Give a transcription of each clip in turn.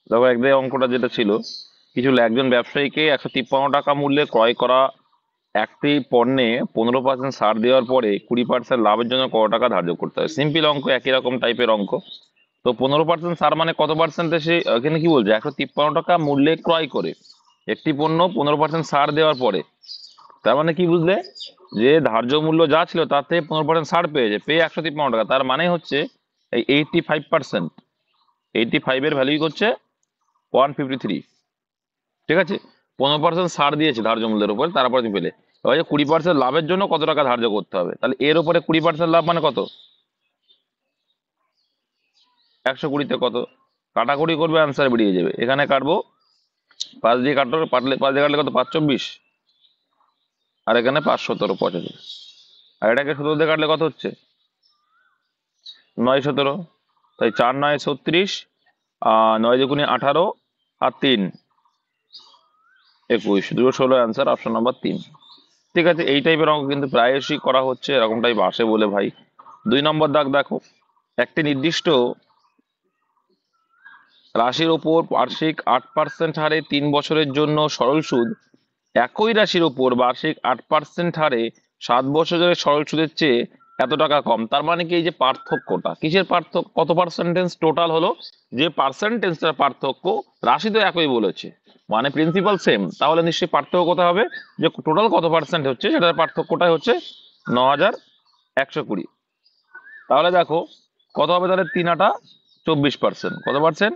দেখো একদম অঙ্কটা যেটা ছিল কিছু হলো, একজন ব্যবসায়ীকে 153 টাকা মূল্যে ক্রয় করা একটি পণ্যে 15% ছাড় দেওয়ার পরে 20% লাভের জন্য কত টাকা ধার্য করতে হবে। সিম্পল অঙ্ক, একই রকম টাইপের অঙ্ক। তো 15% ছাড় মানে কত পার্সেন্টে, সে এখানে কি বলছে 153 টাকা মূল্যে ক্রয় করে একটি পণ্য 15% ছাড় দেওয়ার পরে। তার মানে কি বুঝলে, যে ধার্য মূল্য যা ছিল তার থেকে 15% ছাড় পেয়েছে, পেয়ে 153 টাকা, তার মানে হচ্ছে এই 85%, 85 এর ভ্যালু হচ্ছে 153। ঠিক আছে, 15% ছাড় দিয়েছে ধার্য মূল্যের উপরে, তারপরে তুমি পেলে। এবার 20% লাভের জন্য কত টাকা ধার্য করতে হবে, তাহলে এর উপরে 20% লাভ মানে কত, 120-তে কত, কাটাকুটি করবে, আনসার বেরিয়ে যাবে। এখানে কাটবো, 5 দিয়ে কাটলে কত, 5 × 24, আর এখানে 5 × 17 = 85, আর এটাকে 17 দিয়ে কাটলে কত হচ্ছে, 9 × 17, তাই 4 × 9 = 36, 9 × 2 = 18, আর 3 = 21, 216 অ্যান্সার অপশন নাম্বার 3। ঠিক আছে, এই টাইপের অঙ্ক কিন্তু প্রায়শই করা হচ্ছে, এরকম টাইপ আসে বলে ভাই। 2 নম্বর দাগ দেখো, একটি নির্দিষ্ট রাশির ওপর বার্ষিক 8% হারে 3 বছরের জন্য সরল সুদ একই রাশির ওপর বার্ষিক 8% হারে 7 বছরের সরল সুদের চেয়ে এত টাকা কম। তার মানে কি, এই যে পার্থক্যটা কিসের পার্থক্য, কত পার্সেন্টেজ টোটাল হলো, যে পার্সেন্টেজটার পার্থক্য, রাশি তো একই বলেছে, মানে প্রিন্সিপাল সেম, তাহলে নিশ্চয়ই পার্থক্য কোথায় হবে, যে টোটাল কত পার্সেন্ট হচ্ছে সেটার পার্থক্যটাই হচ্ছে 9120। তাহলে দেখো কত হবে, তাহলে 3 × 8 = 24%, কত পার্সেন্ট,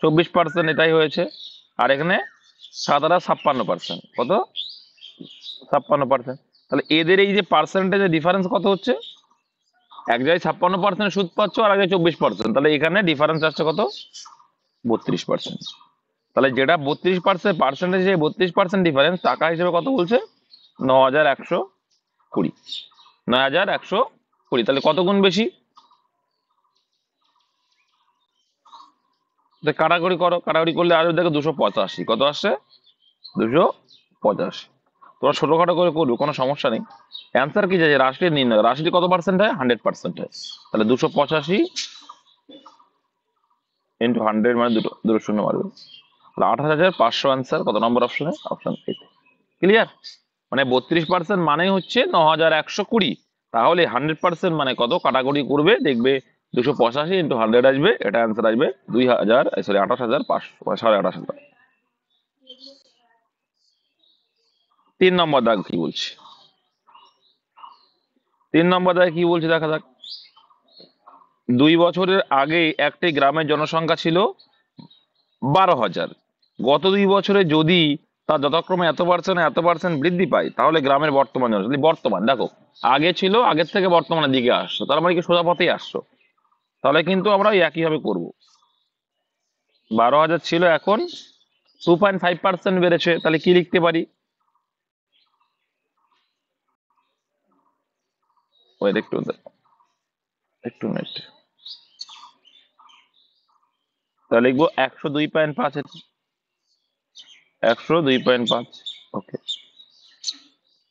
24%, এটাই হয়েছে। আর এখানে 7 × 8 = 56%, কত, 56%। তাহলে এদের এই যে পার্সেন্টেজের ডিফারেন্স কত হচ্ছে, এক জায়গায় 56% সুদ পাচ্ছ, আর এক জায়গায় 24%, তাহলে এখানে ডিফারেন্স আসছে কত, 32%। তাহলে যেটা 32% যে 32% ডিফারেন্স, টাকা হিসেবে কত বলছে, 9120, 9120। তাহলে কত গুণ বেশি, তো কাটাকুটি করো, কাটাকুটি করলে আরো দেখো 285, কত আসছে, 285। তোমরা ছোটখাটো করে করবে, কোনো সমস্যা নেই। অ্যান্সার কি চাইছে, রাশিটি নির্ণয়, রাশিটি কত পার্সেন্ট হয়, 100% হয়। তাহলে 285 × 100 মানে দুটো দুটো শূন্য মারবে, তাহলে 28,500 অ্যান্সার কত নম্বর অপশনে, অপশন এ। ক্লিয়ার, মানে 32% মানে হচ্ছে 9120, তাহলে 100% মানে কত, কাটাকুটি করবে, দেখবে 285 × 100 আসবে, এটা অ্যান্সার আসবে 2000, সরি 28,500, 28,500। 3 নম্বর দাগ কি বলছে, 3 নম্বর দাগে কি বলছে দেখা যাক। 2 বছরের আগে একটি গ্রামের জনসংখ্যা ছিল 12,000, গত 2 বছরে যদি তা যথাক্রমে এত পার্সেন্ট বৃদ্ধি পায়, তাহলে গ্রামের বর্তমান জনসংখ্যা, বর্তমান দেখো, আগে ছিল, আগের থেকে বর্তমানের দিকে আসছো, তার মানে কি সোজা পথেই আসছো, তাহলে কিন্তু আমরা ওই একইভাবে করব। 12,000 ছিল, এখন 2.5% বেড়েছে, তাহলে কি লিখতে পারি, ওই একটু একটু নেট, তাহলে লিখবো 102.5, 102.5, ওকে।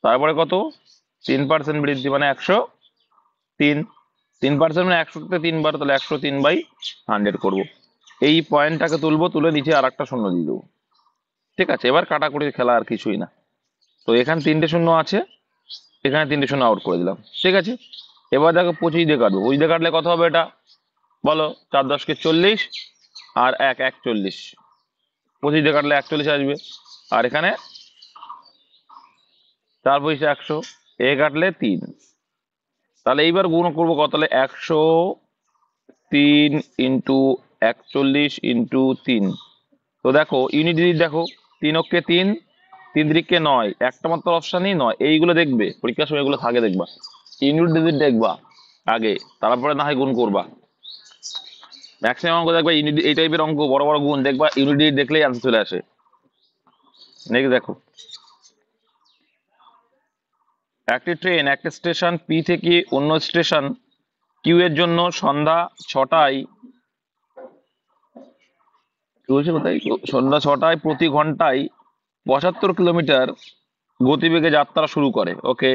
তারপরে কত, 3% বৃদ্ধি মানে 103, 3% মানে 100-তে 3 বার, তাহলে 103/100 করবো। এই পয়েন্টটাকে তুলবো, তুলে নিচে আর একটা শূন্য দিয়ে দেবো। ঠিক আছে, এবার কাটাকুটির খেলা, আর কিছুই না। তো এখানে 3টে শূন্য আছে, এখানে 3টে শূন্য আউট করে দিলাম। ঠিক আছে, এবার দেখো 25 দিয়ে কাটবো, 25 দিয়ে কাটলে কত হবে এটা বলো, 4×10 = 40, আর 41, 25 দিয়ে কাটলে 41 আসবে, আর এখানে 4×25 = 100, এ কাটলে 3, তাহলে এইবার গুণ করবো কত, তাহলে 103 × 41 × 3। তো দেখো ইউনিট ডিজিট দেখো, 3 অক্ষে 3, 3×3 = 9, একটা মাত্র অপশনই 9, এইগুলো দেখবে পরীক্ষার সময়, এগুলো থাকে দেখবা, ইউনিট ডিজিট দেখবা আগে, তারপরে না হয় গুণ করবা। ম্যাক্সিমাম অঙ্ক দেখবা ইউনিট, এই টাইপের অঙ্ক বড় বড় গুণ দেখবা ইউনিট ডিজিট দেখলেই আনসার চলে আসে। নেক্সট দেখো, একটি ট্রেন একটি স্টেশন পি থেকে অন্য স্টেশন কিউ এর জন্য সন্ধ্যা 6টায়, কি বলছে কোথায়, সন্ধ্যা 6টায় প্রতি ঘন্টায় 75 কিলোমিটার গতিবেগে যাত্রা শুরু করে, ওকে।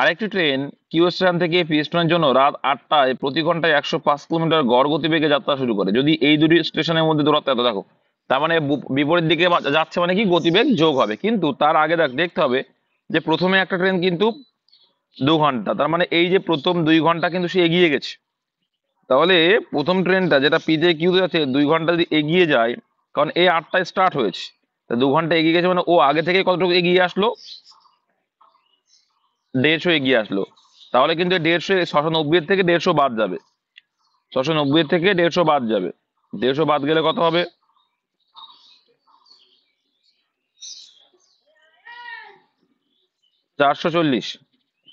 আরেকটি ট্রেন কিউ স্টেশন থেকে পি স্টেশনের জন্য রাত 8টায় প্রতি ঘন্টায় 105 কিলোমিটার গড় গতিবেগে যাত্রা শুরু করে যদি এই দুটি স্টেশনের মধ্যে দূরত্ব এত, দেখো তার মানে বিপরীত দিকে যাচ্ছে মানে কি গতিবেগ যোগ হবে, কিন্তু তার আগে দেখতে হবে যে প্রথমে একটা ট্রেন কিন্তু 2 ঘন্টা, তার মানে এই যে প্রথম 2 ঘন্টা কিন্তু সে এগিয়ে গেছে। তাহলে প্রথম ট্রেনটা যেটা পি থেকে কিউতে যাচ্ছে 2 ঘন্টা যদি এগিয়ে যায়, কারণ এই 8টায় স্টার্ট হয়েছে, তা 2 ঘন্টা এগিয়ে গেছে মানে ও আগে থেকে কতটুকু এগিয়ে আসলো, 150 এগিয়ে আসলো। তাহলে কিন্তু 150 690 থেকে 150 বাদ যাবে, 690 থেকে 150 বাদ যাবে, 150 বাদ গেলে কত হবে, 440।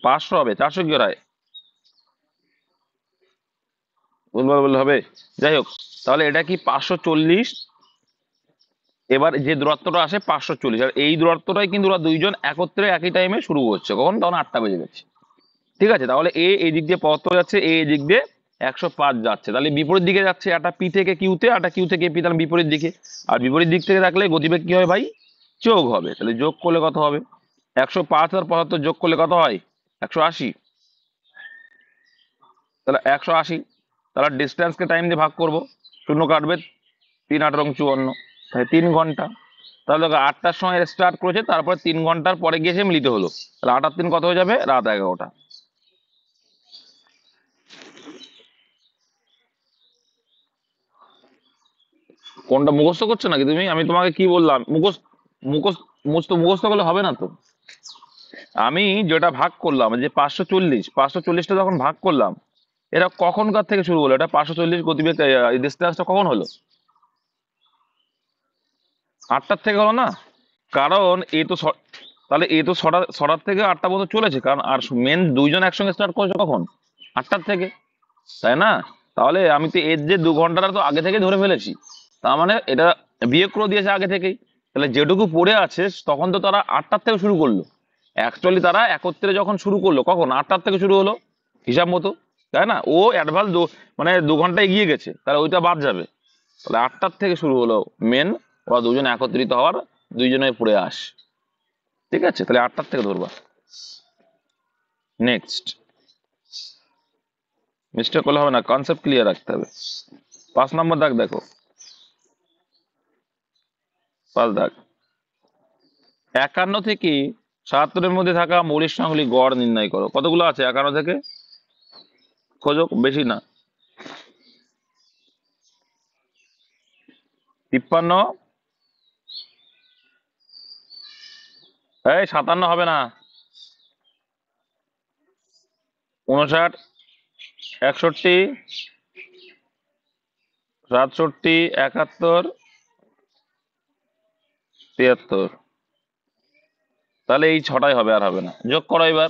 500 হবে, 400 কি হয়, ভুলভাল বললে হবে, যাই হোক। তাহলে এটা কি 540, এবার যে দূরত্বটা আসে 540, আর এই দূরত্বটাই কিন্তু ওরা দুইজন একত্রে একই টাইমে শুরু হচ্ছে, কখন, তখন 8টা বেজে গেছে। ঠিক আছে, তাহলে এ এই দিক দিয়ে পথ যাচ্ছে, এ এই দিক দিয়ে 105 যাচ্ছে, তাহলে বিপরীত দিকে যাচ্ছে, একটা পি থেকে কিউতে, একটা কিউ থেকে পি, তাহলে বিপরীত দিকে। আর বিপরীত দিক থেকে থাকলে গতিবেগ কি হবে ভাই, যোগ হবে, তাহলে যোগ করলে কত হবে, 105 আর 75 যোগ করলে কত হয়, 180। তাহলে 180, তাহলে ডিস্টেন্সকে টাইম দিয়ে ভাগ করব, শূন্য কাটবে, 3×8=54, তাহলে 3 ঘন্টা। তাহলে দেখো 8টার সময় স্টার্ট করেছে, তারপরে 3 ঘন্টার পরে গিয়ে সে মিলিত হলো, তাহলে 8 আর 3 কত হয়ে যাবে, রাত 11টা। কোনটা মুখস্থ করছো নাকি তুমি, আমি তোমাকে কি বললাম, মুখস্থ মুখস্থ মুখস্থ করলে হবে না তো। আমি যেটা ভাগ করলাম যে 540টা যখন ভাগ করলাম, এটা কখনকার থেকে শুরু হলো, এটা 540 গতিবেগ ডিস্টেন্সটা কখন হলো, 8টার থেকে হলো না, কারণ এ তো তাহলে এ তো ছটার থেকে 8টা পর্যন্ত চলেছে, কারণ আর মেন দুইজন একসঙ্গে স্টার্ট করেছে কখন, 8টার থেকে, তাই না। তাহলে আমি তো এর যে 2 ঘন্টাটা তো আগে থেকে ধরে ফেলেছি, তার মানে এটা বিয়োগ করে দিয়েছে আগে থেকেই, তাহলে যেটুকু পড়ে আছে তখন তো তারা 8টার থেকে শুরু করলো, অ্যাকচুয়ালি তারা একত্রে যখন শুরু করলো কখন, 8টার থেকে শুরু হলো হিসাব মতো, তাই না। ও অ্যাডভান্স মানে 2 ঘন্টা এগিয়ে গেছে, তাহলে ওইটা বাদ যাবে, তাহলে 8টার থেকে শুরু হলো মেন, ওরা দুজন একত্রিত হওয়ার, দুইজনের পড়ে আস, ঠিক আছে, তাহলে 8টার থেকে ধরবা। নেক্সট, মিস্টেক করলে হবে না, কনসেপ্ট ক্লিয়ার রাখতে হবে। 5 নম্বর দাগ দেখো, 5 দাগ, 51 থেকে 77-এর মধ্যে থাকা মৌলিক সংখ্যাগুলি গড় নির্ণয় করো। কতগুলো আছে 51 থেকে, খোঁজো, বেশি না, 53, এই 57 হবে না, 59, 61, 67, 71, 73, তাহলে এই 6টাই হবে, আর হবে না, যোগ করো এবার।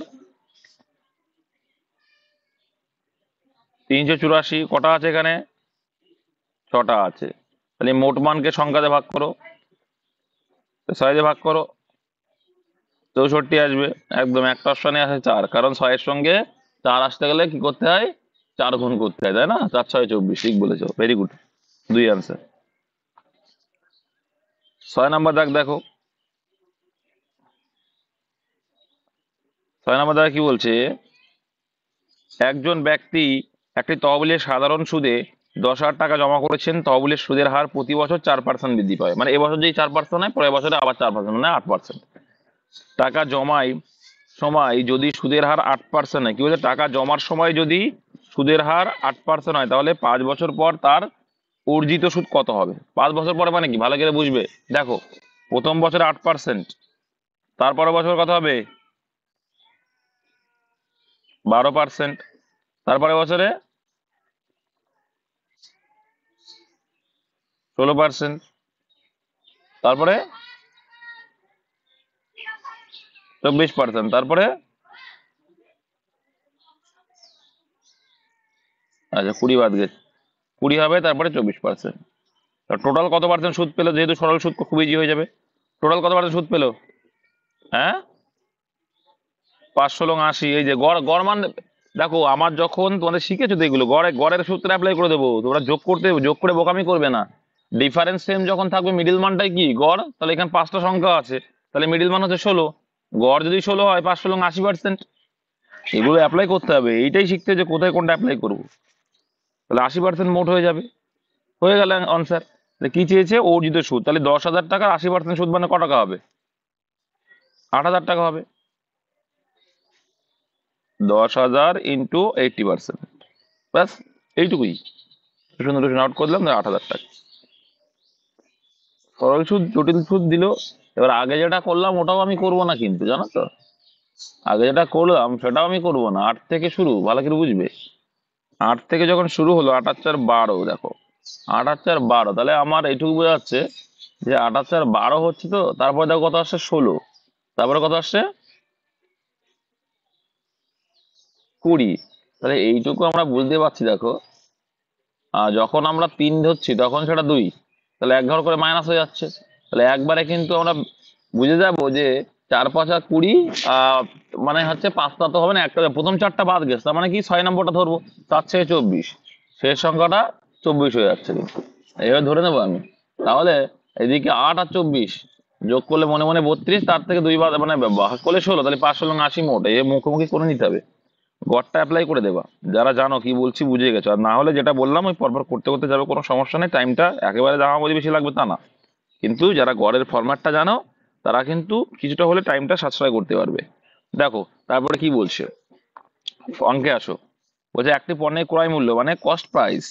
384 কটা আছে এখানে, 6টা আছে, তাহলে মোট মানকে সংখ্যাতে ভাগ করো, 6 দিয়ে ভাগ করো, 64 আসবে, একদম একটা অপশনে আছে 4, কারণ 6-এর সঙ্গে 4 আসতে গেলে কি করতে হয়, 4 গুণ করতে হয়, তাই না, 4×6=24, ঠিক বলেছো, ভেরি গুড, 2 আনসার। 6 নম্বর দাগ দেখো, 6 নম্বর দাগ কি বলছে, একজন ব্যক্তি একটি তহবিলের সাধারণ সুদে 10,000 টাকা জমা করেছেন, তহবিলের সুদের হার প্রতি বছর 4% বৃদ্ধি পায়, মানে এবছর যেই 4% হয় পরের বছরে আবার 4%, মানে 8%। টাকা জমায় সময় যদি সুদের হার 8% হয়, কি বলছে, টাকা জমার সময় যদি সুদের হার 8% হয়, তাহলে 5 বছর পর তার অর্জিত সুদ কত হবে। 5 বছর পরে মানে কি, ভালো করে বুঝবে, দেখো প্রথম বছরে 8%, তারপরের বছর কত হবে, 12%, তারপরে বছরে 16%, তারপরে 24%, তারপরে, আচ্ছা 20 বাদ গেছে, 20 হবে, তারপরে 24%, টোটাল কত পার্সেন্ট সুদ পেলো, যেহেতু সরল সুদ খুব ইজি হয়ে যাবে, টোটাল কত পার্সেন্ট সুদ পেলো, হ্যাঁ 580। এই যে গড়, গড় মান দেখো, আমার যখন তোমাদের শিখেছো তো এগুলো, গড়ের সূত্রে অ্যাপ্লাই করে দেবো, তোমরা যোগ করে বোকামি করবে না। ডিফারেন্স সেম যখন থাকবে, মিডিল মানটাই কি গড়, তাহলে এখানে 5টা সংখ্যা আছে, তাহলে মিডিল মান হচ্ছে 16, গড় যদি 16 হয়, 5 × 16 80%, এগুলো অ্যাপ্লাই করতে হবে, এইটাই শিখতে হবে যে কোথায় কোনটা অ্যাপ্লাই করবো। তাহলে 80% মোট হয়ে যাবে, হয়ে গেল আনসার। কি চেয়েছে? অর্জিত সুদ। তাহলে 10,000 টাকার 80% সুদ মানে ক টাকা হবে? 8,000 টাকা হবে। 10,000 ইন্টু 80%, ব্যাস এইটুকুই। সুন্দর নোট করলাম, 8,000 টাকা। সরল সুদ জটিল সুদ দিল। এবার আগে যেটা করলাম ওটাও আমি করব না কিন্তু, জানো তো, আগে যেটা করলাম সেটাও আমি করব না। 8 থেকে শুরু, ভালো করে বুঝবে। 8 থেকে যখন শুরু হলো, 8 আর 4 12, দেখো 8 আর 4 12, তাহলে আমার এইটুকু বোঝা যাচ্ছে যে 8 আর 4 12 হচ্ছে। তো তারপরে দেখো কত আসছে? 16। তারপরে কত আসছে? 20। তাহলে এইটুকু আমরা বুঝতে পারছি, দেখো যখন আমরা 3 ধরছি তখন সেটা 2, তাহলে 1 ঘর করে মাইনাস হয়ে যাচ্ছে। তাহলে একবারে কিন্তু আমরা বুঝে যাব যে 4 5 আর 20, মানে হচ্ছে 5টা তো হবে না, একটা প্রথম 4টা বাদ গেছে, তার মানে কি 6 নম্বরটা ধরবো। 4 6 24, শেষ সংখ্যাটা 24 হয়ে যাচ্ছে কিন্তু, এইভাবে ধরে নেবো আমি। তাহলে এদিকে 8 আর 24 যোগ করলে মনে মনে 32, তার থেকে 2 বাদ মানে ভাগ করলে 16, তাহলে 5 16 80 মোট। এই মুখোমুখি করে নিতে হবে, গড়টা অ্যাপ্লাই করে দেবা। যারা জানো কি বলছি বুঝে গেছো, আর না হলে যেটা বললাম ওই পরপর করতে করতে যাবে, কোনো সমস্যা নেই। টাইমটা একেবারে জামা বলি বেশি লাগবে তা না, কিন্তু যারা গড়ের ফরম্যাটটা জানো তারা কিন্তু কিছুটা হলে টাইমটা সাশ্রয় করতে পারবে। দেখো তারপরে কি বলছে, অঙ্কে আসো। বলছে একটি পণ্যের ক্রয় মূল্য মানে কস্ট প্রাইস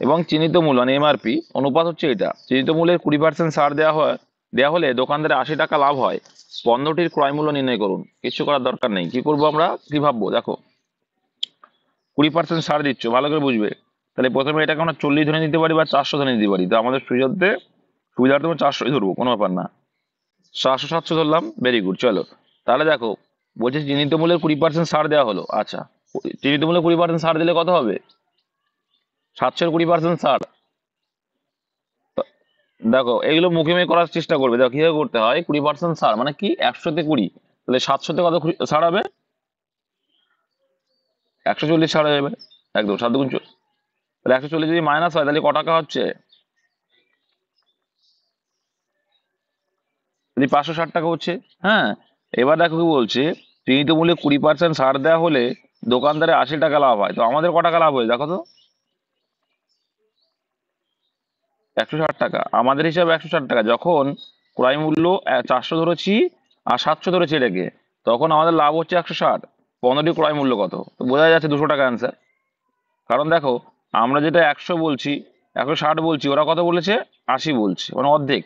এবং চিহ্নিত মূল্য মানে এমআরপি অনুপাত হচ্ছে এটা। চিহ্নিত মূল্যের 20% ছাড় দেওয়া হলে দোকানদারে 80 টাকা লাভ হয়। পণ্যটির ক্রয় মূল্য নির্ণয় করুন। কিছু করার দরকার নেই, কি করবো আমরা, কি ভাববো, দেখো 20% ছাড় দিচ্ছ, ভালো করে বুঝবে। তাহলে প্রথমে এটাকে আমরা 40 ধরে নিতে পারি বা 400 ধরে নিতে পারি। তো আমাদের সুবিধার্থে 400 ধরবো, কোনো ব্যাপার না। 400 700 ধরলাম, ভেরি গুড। চলো তাহলে দেখো, বলছে চিহ্নিত মূল্যের 20% ছাড় দেওয়া হলো। আচ্ছা, চিহ্নিত মূল্যে 20% ছাড় দিলে কত হবে? 700 20% ছাড়। দেখো এগুলো মুখে মুখে করার চেষ্টা করবে, দেখো কিভাবে করতে হয়। 20% ছাড় মানে কি? 100-তে 20, তাহলে 700-তে কত ছাড় হবে? 140 ছাড় হয়ে যাবে, একদম 7 দুগুণ 40। তাহলে 140 যদি মাইনাস হয় তাহলে ক টাকা হচ্ছে? যদি 560 টাকা হচ্ছে। হ্যাঁ, এবার দেখো কি বলছে, চিহ্নিত মূল্যে 20% ছাড় দেওয়া হলে দোকানদারে 80 টাকা লাভ হয়। তো আমাদের ক টাকা লাভ হয় দেখো তো? 160 টাকা। আমাদের হিসাবে 160 টাকা। যখন ক্রয় মূল্য 400 ধরেছি আর 700 ধরেছি এটাকে, তখন আমাদের লাভ হচ্ছে 160। পণ্যটি ক্রয় মূল্য কত? তো বোঝা যাচ্ছে 200 টাকা অ্যান্সার। কারণ দেখো, আমরা যেটা 100 বলছি, 160 বলছি, ওরা কত বলেছে? 80 বলছে, মানে অর্ধেক।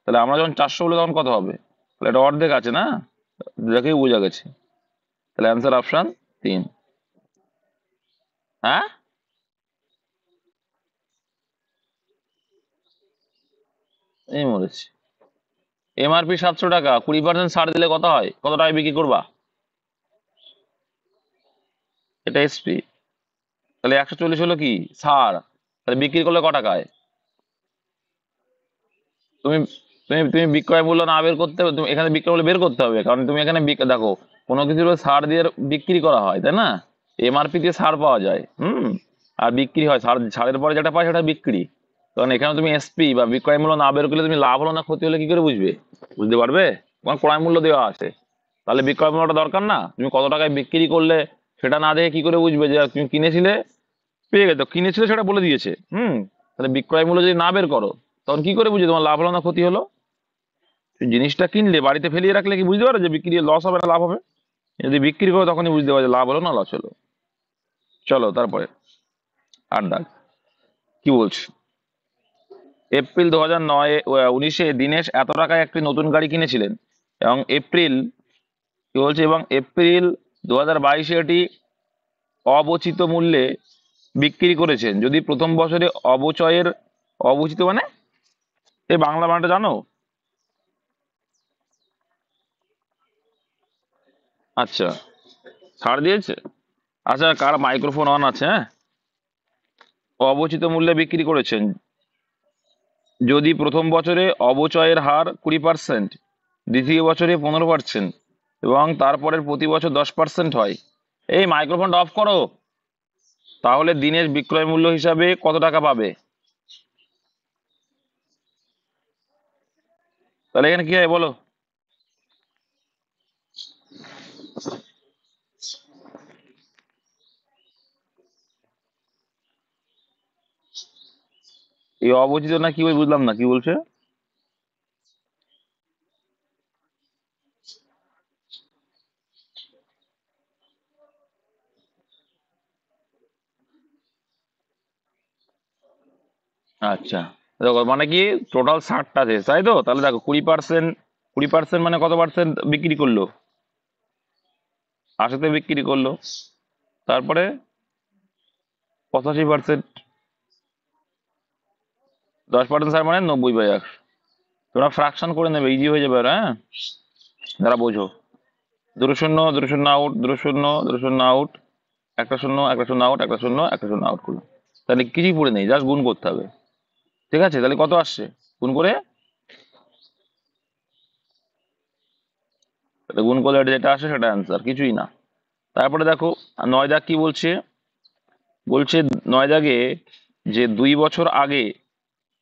তাহলে আমরা যখন 400 বলে তখন কত হবে? তাহলে এটা অর্ধেক আছে না, দেখেই বোঝা গেছে। তাহলে অ্যান্সার অপশন 3। হ্যাঁ, এই মরেছি। এমআরপি 700 টাকা, 20% ছাড় দিলে কত হয়? কত টাকায় বিক্রি করবা? এটা এসপি। তাহলে 140 হলো কি ছাড়, তাহলে বিক্রি করলে ক টাকায়? তুমি তুমি তুমি বিক্রয় মূল্য না বের করতে হবে, তুমি এখানে বিক্রয় মূল্য বের করতে হবে, কারণ তুমি এখানে দেখো কোনো কিছুর ছাড় দিয়ে বিক্রি করা হয়, তাই না? এমআরপি দিয়ে ছাড় পাওয়া যায়, আর বিক্রি হয়, ছাড়ের পরে যেটা পায় সেটা বিক্রি। কারণ এখানে তুমি এসপি বা বিক্রয় মূল্য না বের করলে তুমি লাভ হলো না ক্ষতি হলে কি করে বুঝবে? বুঝতে পারবে? তোমার ক্রয় মূল্য দেওয়া আছে, তাহলে বিক্রয় মূল্যটা দরকার না? তুমি কত টাকায় বিক্রি করলে সেটা না দেখে কি করে বুঝবে যে তুমি কিনেছিলে? পেয়ে গেছো, কিনেছিলে সেটা বলে দিয়েছে। তাহলে বিক্রয় মূল্য যদি না বের করো, তখন কি করে বুঝবে তোমার লাভ হলো না ক্ষতি হলো? তুমি জিনিসটা কিনলে বাড়িতে ফেলিয়ে রাখলে কি বুঝতে পারো যে বিক্রি লস হবে না লাভ হবে? যদি বিক্রি করো তখনই বুঝতে পারো যে লাভ হলো না লস হলো। চলো তারপরে 8 দাগ, কি বলছে। এপ্রিল 2019-এ দিনেশ এত টাকায় একটি নতুন গাড়ি কিনেছিলেন, এবং কি বলছে, এবং এপ্রিল 2022-এ এটি অবচিত মূল্যে বিক্রি করেছেন। যদি প্রথম বছরে অবচিত মানে, এই বাংলা বানানটা জানো? আচ্ছা, ছাড় দিয়েছে। আচ্ছা, কার মাইক্রোফোন অন আছে? হ্যাঁ, অবচিত মূল্যে বিক্রি করেছেন যদি প্রথম বছরে অবচয়ের হার 20%, দ্বিতীয় বছরে 15%, এবং তারপরের প্রতি বছর 10% হয়। এই মাইক্রোফোনটা অফ করো। তাহলে দিনের বিক্রয় মূল্য হিসাবে কত টাকা পাবে? তাহলে এখানে কি হয় বলো? এই অবচিত না কি বই বুঝলাম না, কি বলছে? আচ্ছা, দেখো মানে কি, টোটাল 60টা আছে তাই তো? তাহলে দেখো 20%, 20% মানে কত পার্সেন্ট বিক্রি করলো? 80তে বিক্রি করলো। তারপরে 85%, 10% স্যার মানে 90/100। তোমরা ফ্রাকশন করে নেবে, ইজি হয়ে যাবে আর, হ্যাঁ যারা বোঝো। দুটো শূন্য, দুটো শূন্য আউট, দুটো শূন্য, দুটো শূন্য আউট, একটা শূন্য, একটা শূন্য আউট, একটা শূন্য, একটা শূন্য আউট করলো। তাহলে কিছুই পড়ে নেই, জাস্ট গুণ করতে হবে। ঠিক আছে, তাহলে কত আসছে গুণ করে? তাহলে গুণ করলে এটা যেটা আসে সেটা অ্যান্সার, কিছুই না। তারপরে দেখো 9 দাগ কি বলছে? বলছে 9 দাগে যে 2 বছর আগে,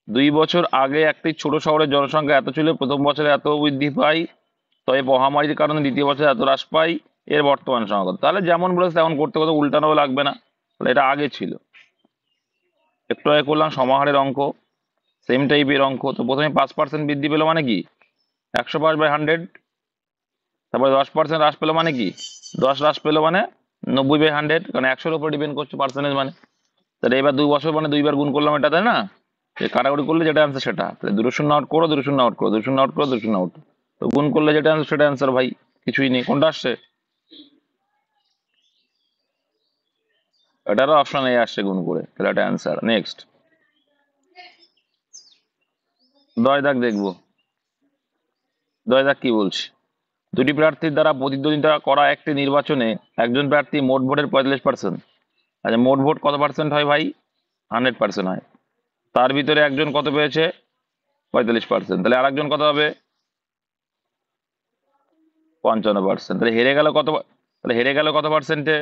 2 বছর আগে একটি ছোট শহরের জনসংখ্যা এত ছিল, প্রথম বছরে এত বৃদ্ধি পায়, তবে মহামারীর কারণে দ্বিতীয় বছরে এত হ্রাস পায়, এর বর্তমান সংখ্যা কত? তাহলে যেমন বলেছে তেমন করতে, কত উল্টানো লাগবে না। তাহলে এটা আগে ছিল। একটু আগে করলাম সমাহারের অঙ্ক, সেম টাইপের অঙ্ক। তো প্রথমে 5% বৃদ্ধি পেলো মানে কি? 105/100। তারপরে 10% হ্রাস পেলো মানে কি? 10 হ্রাস পেলো মানে 90/100, কারণ 100-র উপর ডিপেন্ড করছে পার্সেন্টেজ মানে। তাহলে এবার 2 বছর মানে 2বার গুণ করলাম, এটা তাই না? কাটাকুটি করলে যেটা অ্যান্সার সেটা। তাহলে দুটো শূন্য আউট করো, দুটো শূন্য আউট করো, দুটো শূন্য আউট করো, দুটো শূন্য আউট। তো গুণ করলে যেটা অ্যান্সার সেটা অ্যান্সার ভাই, কিছুই নেই। কোনটা আসছে? এটারও অপশন এ আসছে গুণ করে, তাহলে এটা অ্যান্সার। নেক্সট 10 দাগ দেখবো। 10 দাগ কি বলছে? দুটি প্রার্থীর দ্বারা প্রতিদ্বন্দ্বিতা করা একটি নির্বাচনে একজন প্রার্থী মোট ভোটের 45%। আচ্ছা, মোট ভোট কত পার্সেন্ট হয় ভাই? 100% হয়। তার ভিতরে একজন কত পেয়েছে? 45%। তাহলে আরেকজন কত হবে? 55%। তাহলে হেরে গেল কত? তাহলে হেরে গেল কত পার্সেন্টে?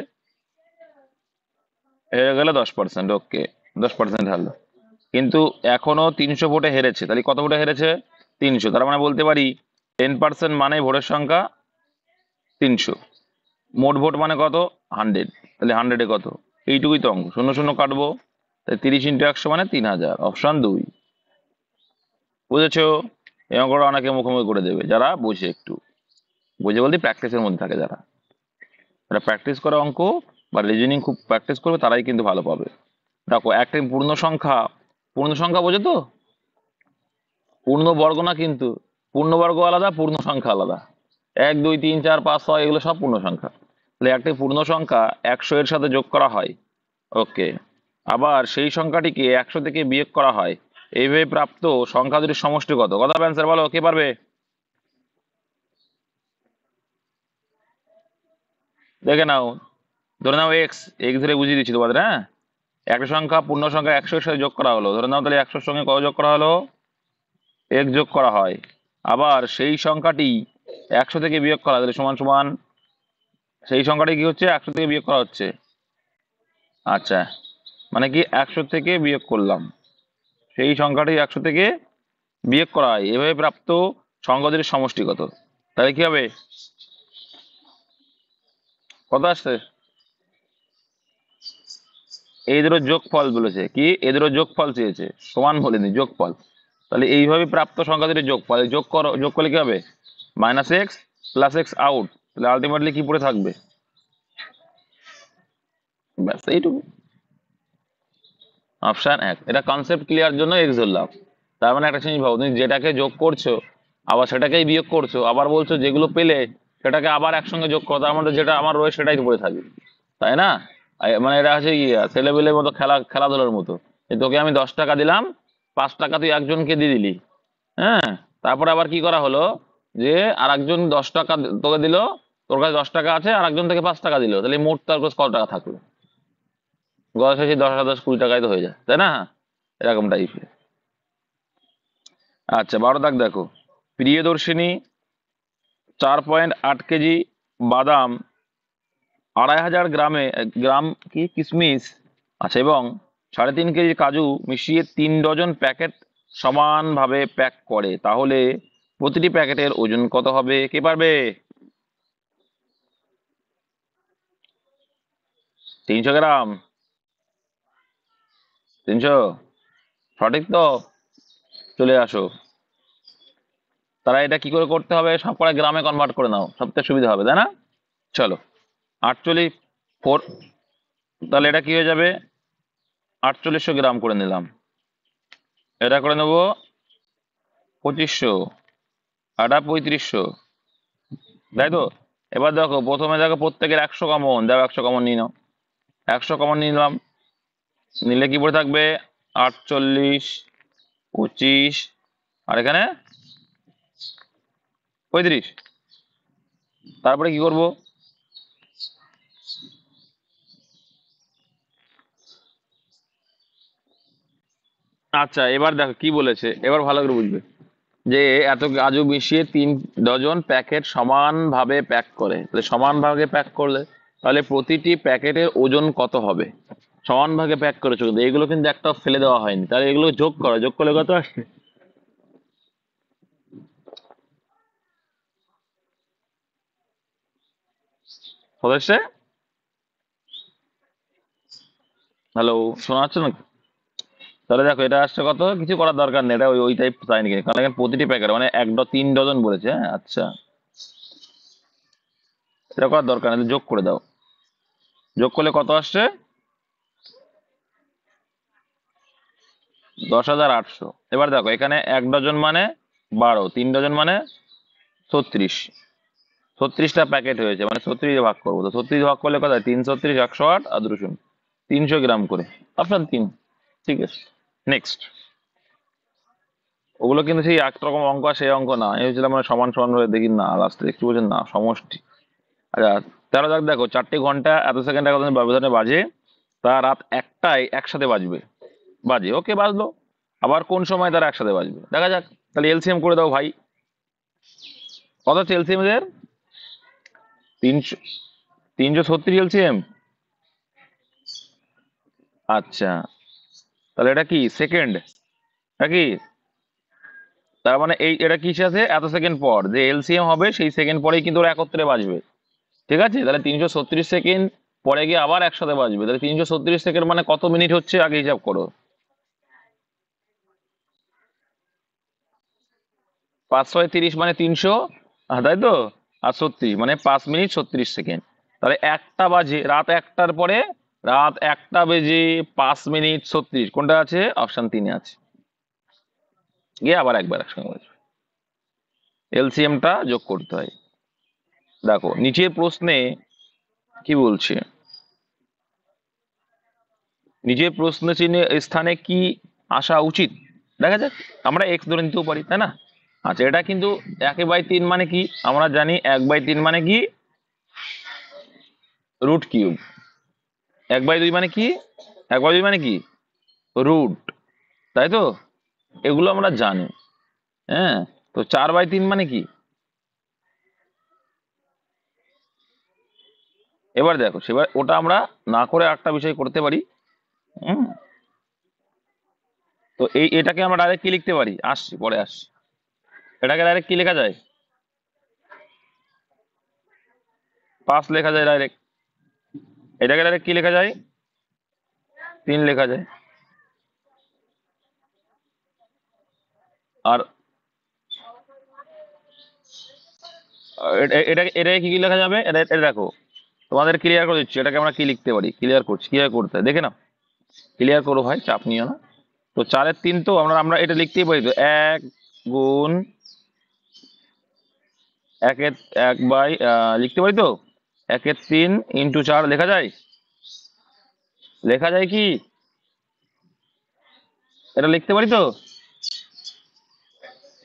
হেরে গেল 10%। ওকে, 10% হারলো। কিন্তু এখনো 300 ভোটে হেরেছে। তাহলে কত ভোটে হেরেছে? 300। তার মানে বলতে পারি 10% মানে ভোটের সংখ্যা 300। মোট ভোট মানে কত? 100। তাহলে 100-এ কত? এইটুকুই তো অঙ্ক, শূন্য শূন্য কাটবো। তাই 30 × 100 মানে 3000, অপশন 2। বুঝেছো? এই অঙ্কটা অনেকে মুখোমুখি করে দেবে যারা বুঝে, একটু বুঝে বলতে প্র্যাকটিসের মধ্যে থাকে যারা। যারা প্র্যাকটিস করে অঙ্ক বা রিজনিং খুব প্র্যাকটিস করবে তারাই কিন্তু ভালো পাবে। দেখো একটা পূর্ণ সংখ্যা, পূর্ণ সংখ্যা বোঝো তো? পূর্ণ বর্গ না কিন্তু, পূর্ণবর্গ আলাদা, পূর্ণ সংখ্যা আলাদা। 1, 2, 3, 4, 5, 6 এগুলো সব পূর্ণ সংখ্যা। তাহলে একটি পূর্ণ সংখ্যা 100 এর সাথে যোগ করা হয়, ওকে, আবার সেই সংখ্যাটিকে 100 থেকে বিয়োগ করা হয়, এইভাবে প্রাপ্ত সংখ্যা দুটির সমষ্টি কত? কথা অ্যান্সার বলো, কে পারবে? দেখে নাও, ধরে নাও এক্স, এক্স ধরে বুঝিয়ে দিচ্ছি তোমাদের, হ্যাঁ। একটা সংখ্যা, পূর্ণ সংখ্যা 100 এর সাথে যোগ করা হলো, ধরে নাও তাহলে 100-র সঙ্গে কত যোগ করা হলো? এক্স যোগ করা হয়। আবার সেই সংখ্যাটি 100 থেকে বিয়োগ করা, তাহলে সমান সমান সেই সংখ্যাটি কি হচ্ছে? 100 থেকে বিয়োগ করা হচ্ছে। আচ্ছা, মানে কি 100 থেকে বিয়োগ করলাম, সেই সংখ্যাটি 100 থেকে বিয়োগ করা হয়, এভাবে প্রাপ্ত সংখ্যা দুটির সমষ্টি কত? তাহলে কি হবে? কত আসছে? এই দুটো যোগফল বলেছে, কি এই দুটো যোগফল চেয়েছে, সমান বলেনি, যোগফল। তাহলে এইভাবে প্রাপ্ত সংখ্যা দুটির যোগফল, যোগ করো, যোগ করলে কি হবে? -x + x out. তাহলে আলটিমেটলি কি পড়ে থাকবে? ব্যাস এইটুকু। অপশন 1। এটা কনসেপ্ট ক্লিয়ার জন্য এক্স ধরলাম। তার মানে একটা জিনিস ভাবো, তুমি যেটাকে যোগ করছো আবার সেটাকেই বিয়োগ করছো, আবার বলছো যেগুলো পেলে সেটাকে আবার একসঙ্গে যোগ করো, তার মধ্যে যেটা আমার রয়েছে সেটাই পড়ে থাকবে, তাই না? মানে এটা হচ্ছে কি, ছেলেবেলের মতো খেলাধুলার মতো। যে তোকে আমি 10 টাকা দিলাম, 5 টাকা তুই একজনকে দিয়ে দিলি, হ্যাঁ। তারপরে আবার কি করা হলো, যে আর একজন 10 টাকা তোকে দিল, তোর কাছে 10 টাকা আছে, আর একজন থেকে 5 টাকা দিল, তাহলে মোট তার কাছে কত টাকা থাকলো? গড় শেষে 10 আর 10 20 টাকায় তো হয়ে যায়, তাই না? এরকম টাইপের। আচ্ছা, 12 দাগ দেখো। প্রিয়দর্শিনী 4.8 কেজি বাদাম, 2,500 গ্রাম কি কিশমিশ, আচ্ছা, এবং 3.5 কেজি কাজু মিশিয়ে 3 ডজন প্যাকেট সমানভাবে প্যাক করে, তাহলে প্রতিটি প্যাকেটের ওজন কত হবে? কে পারবে? 300 গ্রাম? 300? সঠিক তো? চলে আসো। তারা এটা কি করে করতে হবে, সব করে গ্রামে কনভার্ট করে নাও, সবচেয়ে সুবিধা হবে, তাই না? চলো, 48 4, তাহলে এটা কি হয়ে যাবে, 4800 গ্রাম করে নিলাম। এটা করে নেবো 2500, এটা 3500, তাই তো? এবার দেখো, প্রথমে দেখো প্রত্যেকের 100 কমন, দেখো 100 কমন নিয়ে নাও। 100 কমন নিলাম, নিলে কি পড়ে থাকবে, 48, 25, আর এখানে 35। তারপরে কি করব, আচ্ছা এবার দেখো কি বলেছে, এবার ভালো করে বুঝবে, যে এত কাজু মিশিয়ে 3 ডজন প্যাকেট সমানভাবে প্যাক করে, তাহলে সমানভাবে প্যাক করলে তাহলে প্রতিটি প্যাকেটের ওজন কত হবে? সমান ভাগে প্যাক করেছো কিন্তু এগুলো কিন্তু একটাও ফেলে দেওয়া হয়নি, তাহলে এগুলো যোগ করো, যোগ করলে কত আসছে, কত আসছে? হ্যালো, শোনা যাচ্ছে না? তাহলে দেখো এটা আসছে কত, কিছু করার দরকার নেই, এটা ওই টাইপ সাইন কিনে, কারণ এখানে প্রতিটি প্যাকেট মানে 3 ডজন বলেছে, হ্যাঁ আচ্ছা, এটা করার দরকার নেই, যোগ করে দাও। যোগ করলে কত আসছে, 10,800। এবার দেখো এখানে 1 ডজন মানে 12, 3 ডজন মানে 36, 36টা প্যাকেট হয়েছে, মানে 36 ভাগ করবো, তো 36 ভাগ করলে কত হয়, 336, 108 আর 2 শূন্য, 300 গ্রাম করে, অপশন 3। ঠিক আছে, নেক্সট। ওগুলো কিন্তু সেই একরকম অঙ্ক আর সেই অঙ্ক না, এই হচ্ছিল মানে সমান সমান ভাবে দেখি না, লাস্টে দেখতে বলছেন না সমষ্টি। আচ্ছা, 13 দাগ দেখো, 4 ঘন্টা এত সেকেন্ড এত ব্যবধানে বাজে, তা রাত 1টায় একসাথে বাজবে, বাজে ওকে বাজলো, আবার কোন সময় তারা একসাথে বাজবে দেখা যাক। তাহলে এলসিএম করে দাও ভাই, কত হচ্ছে এলসিএম এদের, 300, 336 এলসিএম। আচ্ছা, তাহলে এটা কি সেকেন্ড নাকি, তার মানে এই এটা কি আছে, এত সেকেন্ড পর যে এলসিএম হবে সেই সেকেন্ড পরেই কিন্তু ওরা একত্রে বাজবে। ঠিক আছে, তাহলে 336 সেকেন্ড পরে গিয়ে আবার একসাথে বাজবে, তাহলে 336 সেকেন্ড মানে কত মিনিট হচ্ছে আগে হিসাব করো, 5 × 30 মানে 300, তাই তো, আর 36 মানে 5 মিনিট 36 সেকেন্ড। তাহলে একটা বাজে, রাত 1টার পরে, রাত 1টা বেজে 5 মিনিট 36, কোনটা আছে, অপশন 3-এ আছে, গিয়ে আবার একবার একসঙ্গে বাজবে, এলসিএমটা যোগ করতে হয়। দেখো নিচের প্রশ্নে কি বলছে, নিজের প্রশ্ন চিহ্নে স্থানে কি আসা উচিত, দেখা যাক। আমরা এক্স ধরে নিতেও পারি, তাই না? আচ্ছা, এটা কিন্তু 1/3 মানে কি, আমরা জানি 1/3 মানে কি, √কিউব। 1/2 মানে কি, 1/2 মানে কি, রুট, তাই তো, এগুলো আমরা জানি। হ্যাঁ, তো 4/3 মানে কি, এবার দেখো সেবার ওটা আমরা না করে একটা বিষয় করতে পারি। হুম, তো এটাকে আমরা ডাইরেক্ট কি লিখতে পারি, আসছি পরে আসছি, এটাকে ডাইরেক্ট কি লেখা যায়, 5 লেখা যায় ডাইরেক্ট, এটাকে ডাইরেক্ট কি লেখা যায়, 3 লেখা যায়। আর এটা এটাকে কি কি লেখা যাবে, এটা এটা দেখো, তোমাদের ক্লিয়ার করে দিচ্ছি, এটাকে আমরা কি লিখতে পারি, ক্লিয়ার করছি কিভাবে করতে হয় দেখে নাও, ক্লিয়ার করো ভাই, চাপ নিও না। তো 4-এর 3 তো আমরা আমরা এটা লিখতেই পারি, তো 1 × 1-এর 1 লিখতে পারি তো, 1-এর 3 × 4 লেখা যায়, লেখা যায় কি, এটা লিখতে পারি তো।